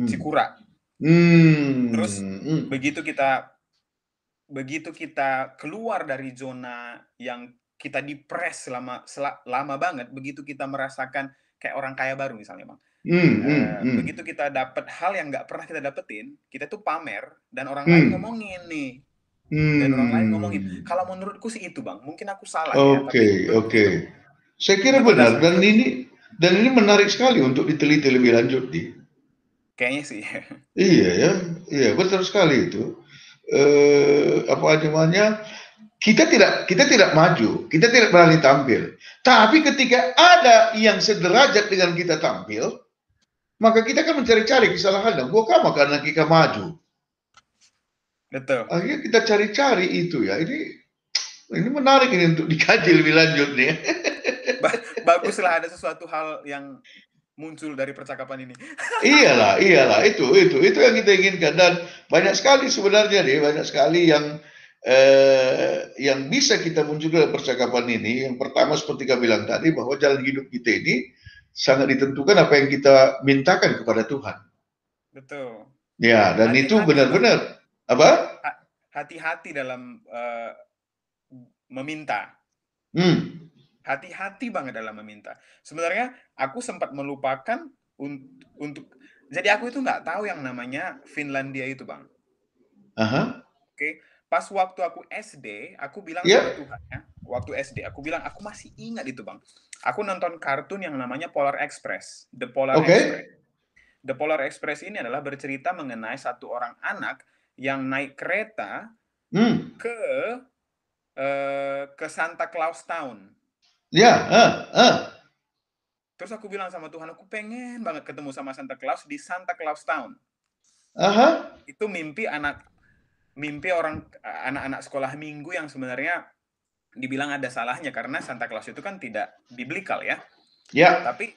Cikura. Terus begitu kita keluar dari zona yang kita dipres lama banget, begitu kita merasakan kayak orang kaya baru misalnya Bang. Begitu kita dapat hal yang nggak pernah kita dapetin, kita tuh pamer dan orang lain ngomongin nih. Dan orang lain ngomongin. Kalau menurutku sih itu Bang, mungkin aku salah ya. Oke. Saya kira benar, dan ini menarik sekali untuk diteliti lebih lanjut di. Kayaknya sih. Iya betul sekali itu. Apa namanya? Kita tidak maju, kita tidak berani tampil. Tapi ketika ada yang sederajat dengan kita tampil, maka kita akan mencari-cari kesalahan dan bukan karena kita maju. Betul. Akhirnya kita cari-cari itu ya. Ini menarik ini untuk dikaji lebih lanjut nih. Baguslah ada sesuatu hal yang muncul dari percakapan ini. Iyalah, itu yang kita inginkan, dan banyak sekali sebenarnya nih, banyak sekali yang bisa kita munculkan dalam percakapan ini. Yang pertama seperti kamu bilang tadi, bahwa jalan hidup kita ini sangat ditentukan apa yang kita mintakan kepada Tuhan. Betul. Ya, dan itu benar-benar apa? Hati-hati dalam meminta. Hati-hati banget dalam meminta. Sebenarnya aku sempat melupakan untuk jadi aku itu nggak tahu yang namanya Finlandia itu Bang. Oke. Pas waktu aku SD, aku bilang sama Tuhan ya. Waktu SD, aku bilang aku masih ingat itu Bang. Aku nonton kartun yang namanya Polar Express, The Polar Express. The Polar Express ini adalah bercerita mengenai satu orang anak yang naik kereta ke Santa Claus Town. Terus aku bilang sama Tuhan, aku pengen banget ketemu sama Santa Claus di Santa Claus Town. Itu mimpi anak-anak sekolah minggu yang sebenarnya dibilang ada salahnya karena Santa Claus itu kan tidak biblikal ya. Ya. Tapi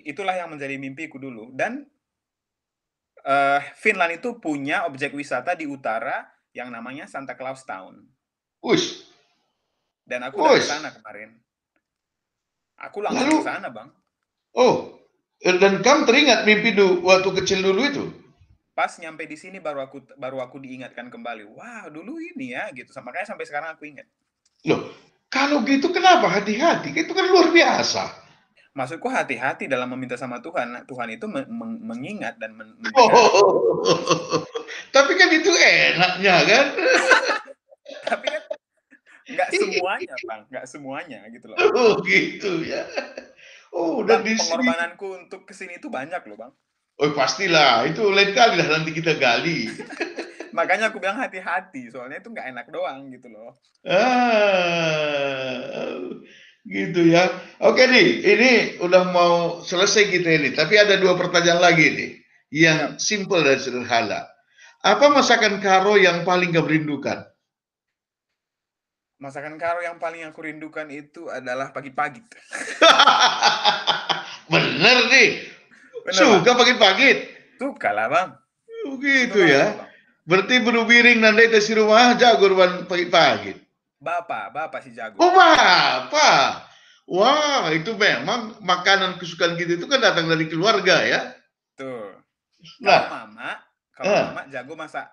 itulah yang menjadi mimpiku dulu. Dan Finland itu punya objek wisata di utara yang namanya Santa Claus Town. Ush. Dan aku udah ke sana kemarin. Aku langsung ke sana, Bang. Oh, dan kamu teringat mimpi waktu kecil dulu itu? Pas nyampe di sini baru aku diingatkan kembali. Wah, dulu ini ya gitu. Makanya sampai sekarang aku ingat. Loh, kalau gitu kenapa hati-hati? Itu kan luar biasa. Maksudku hati-hati dalam meminta sama Tuhan. Tuhan itu mengingat dan Tapi kan itu enaknya kan? Tapi kan nggak semuanya, Bang. Nggak semuanya gitu loh. Oh gitu ya. Oh, dan pengorbananku untuk kesini itu banyak loh, Bang. Oh pastilah, itu lain kali lah nanti kita gali. Makanya aku bilang hati-hati, soalnya itu nggak enak doang gitu loh. Gitu ya. Oke nih, ini udah mau selesai kita ini. Tapi ada 2 pertanyaan lagi nih, yang simple dan sederhana. Apa masakan Karo yang paling kamu rindukan? Masakan Karo yang paling aku rindukan itu adalah pagi-pagi. Bener nih. Suka pagi-pagi? Suka lah, Bang. Begitu ya. Bang. Berarti beru biring nandai tesi rumah jago ruan pagi-pagi. Bapak si jago. Oh, Bapak. Wah, itu memang makanan kesukaan kita itu kan datang dari keluarga ya. Tuh. Kalau mama jago masak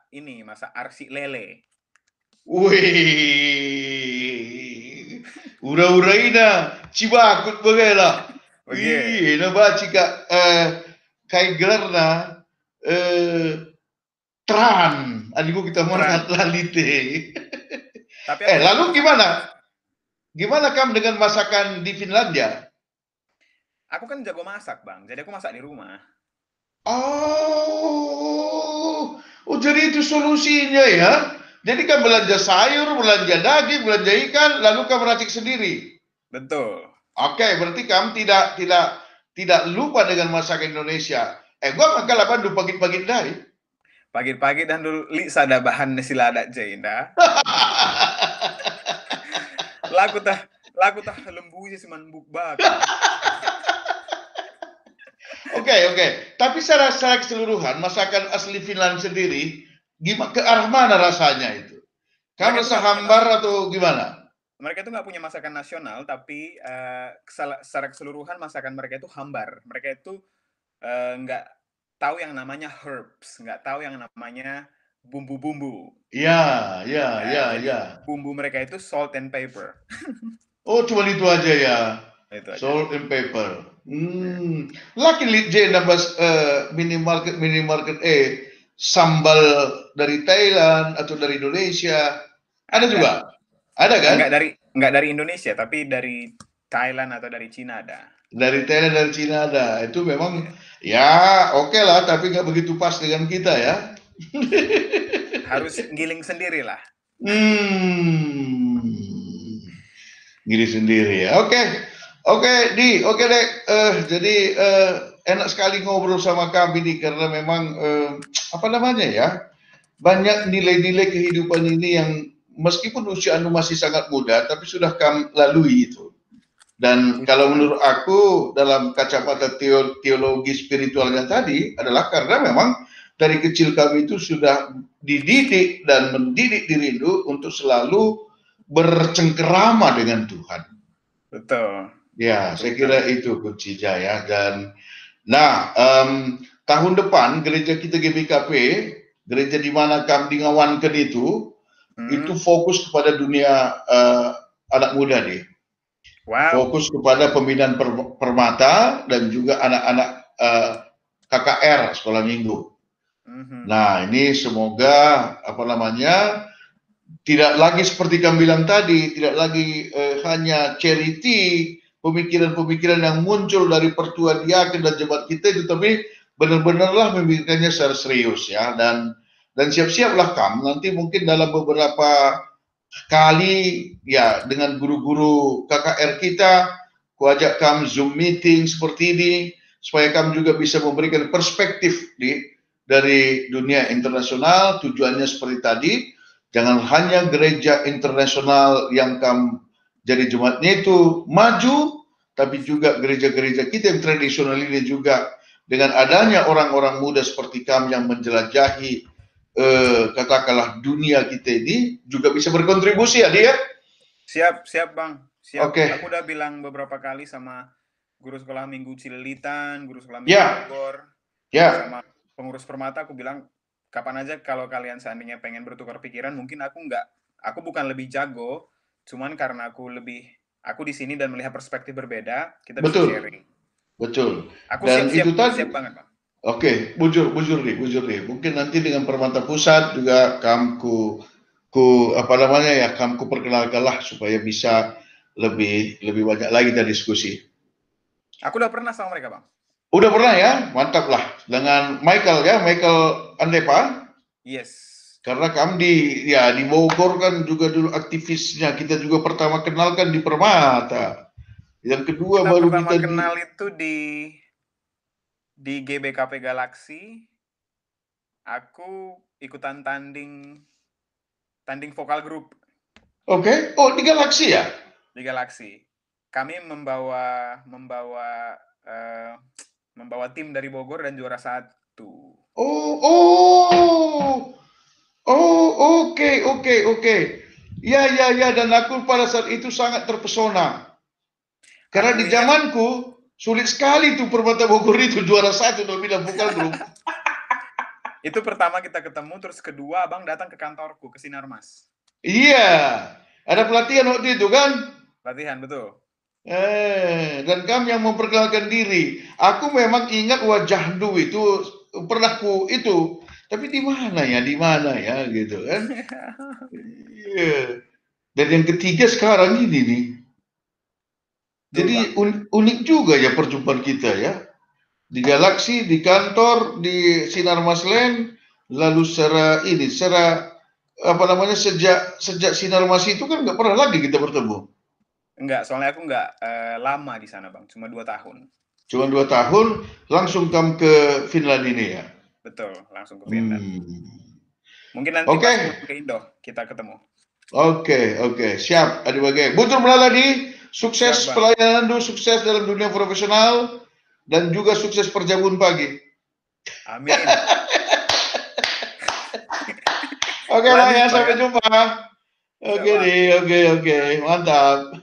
arsi lele. Wih, ura-uraina, cibakut bagailah. Wih, na baca kai gelarna tran, adiku kita mana lalite. Tapi lalu gimana? Gimana kamu dengan masakan di Finlandia? Aku kan jago masak, Bang. Jadi aku masak di rumah. Oh, jadi itu solusinya ya? Jadi kan belanja sayur, belanja daging, belanja ikan, lalu kamu racik sendiri. Betul. Oke, berarti kamu tidak lupa dengan masakan Indonesia. Gua makan apa dulu pagi-pagi dari? Pagi-pagi dan dulu li sada bahan nasi lada jainda. Lagu tah lembu sih cuman bukbak. Oke. Tapi secara keseluruhan masakan asli Finland sendiri gimana, ke arah mana rasanya itu? Kamu rasa hambar atau gimana? Mereka itu nggak punya masakan nasional, tapi secara keseluruhan masakan mereka itu hambar. Mereka itu nggak tahu yang namanya herbs, nggak tahu yang namanya bumbu-bumbu. Ya. Bumbu mereka itu salt and pepper. Oh, cuma itu aja ya. Itu aja. Salt and pepper. Laki J nambah minimarket sambal dari Thailand atau dari Indonesia ada juga, ada kan? Nggak dari Indonesia, tapi dari Thailand atau dari Cina ada. Dari Thailand, dari Cina ada. Itu memang ya oke lah, tapi nggak begitu pas dengan kita ya. Harus giling sendiri lah. Giling sendiri ya. Oke deh. Jadi enak sekali ngobrol sama kami nih karena memang banyak nilai-nilai kehidupan ini yang meskipun usia anu masih sangat muda tapi sudah kami lalui itu. Dan kalau menurut aku dalam kacamata teologi spiritualnya tadi adalah karena memang dari kecil kami itu sudah dididik dan mendidik diri itu untuk selalu bercengkerama dengan Tuhan. Betul. Ya, saya kira itu kuncinya ya. Dan tahun depan gereja kita GBKP, gereja di mana kami ngawankan itu fokus kepada dunia anak muda nih. Wow. Fokus kepada pembinaan permata dan juga anak-anak KKR sekolah minggu. Nah, ini semoga tidak lagi seperti kami bilang tadi, tidak lagi hanya charity, pemikiran-pemikiran yang muncul dari pertua diaken dan jemaat kita itu, tapi benar-benarlah memikirkannya secara serius ya. Dan siap-siaplah kamu nanti mungkin dalam beberapa kali ya dengan guru-guru KKR kita, kuajak kamu Zoom meeting seperti ini supaya kamu juga bisa memberikan perspektif dari dunia internasional. Tujuannya seperti tadi, jangan hanya gereja internasional yang jadi jemaatnya itu maju, tapi juga gereja-gereja kita yang tradisional ini juga dengan adanya orang-orang muda seperti kami yang menjelajahi katakanlah dunia kita ini juga bisa berkontribusi ya dia. Siap Bang. Siap. Okay. Aku udah bilang beberapa kali sama guru sekolah minggu Cililitan, guru sekolah minggu Bogor, sama pengurus Permata, aku bilang kapan aja kalau kalian seandainya pengen bertukar pikiran, mungkin aku bukan lebih jago, cuman karena aku di sini dan melihat perspektif berbeda, kita bisa sharing. Betul. Aku siap banget, Bang. Oke, bujur deh. Mungkin nanti dengan Permata Pusat juga kamku perkenalkanlah supaya bisa lebih banyak lagi kita diskusi. Aku udah pernah sama mereka, Bang. Udah pernah ya? Mantap lah. Dengan Michael Andepa. Yes. Karena kami di Bogor kan juga dulu aktivisnya. Kita juga pertama kenalkan di Permata. Yang kedua baru kita kenal itu di GBKP Galaxy. Aku ikutan tanding vokal grup. Oke. Oh, di Galaxy ya? Di Galaxy. Kami membawa tim dari Bogor dan juara 1. Oke. Ya, dan aku pada saat itu sangat terpesona. Karena di zamanku sulit sekali tuh Permata Bogor itu juara 1 udah bilang vokal grup. Itu pertama kita ketemu, terus kedua Abang datang ke kantorku, ke Sinarmas. Iya, ada pelatihan waktu itu kan? Pelatihan, betul. Dan kami yang memperkenalkan diri. Aku memang ingat wajah Du itu pernah itu, tapi di mana ya gitu kan? Iya. Dan yang ketiga sekarang ini nih. Jadi unik juga ya perjumpaan kita ya. Di Galaxy, di kantor, di Sinarmas Land, lalu sejak Sinarmas itu kan nggak pernah lagi kita bertemu. Enggak, soalnya aku nggak lama di sana Bang, cuma 2 tahun. Cuma 2 tahun, langsung kamu ke Finland ini ya? Betul, langsung ke Finland. Mungkin nanti pas ke Indo kita ketemu. Oke, siap. Adi Bagai. Butur Melaladi, sukses pelayanan Du, sukses dalam dunia profesional, dan juga sukses perjamuan pagi. Amin. Oke, Bang ya, sampai jumpa. Oke, mantap.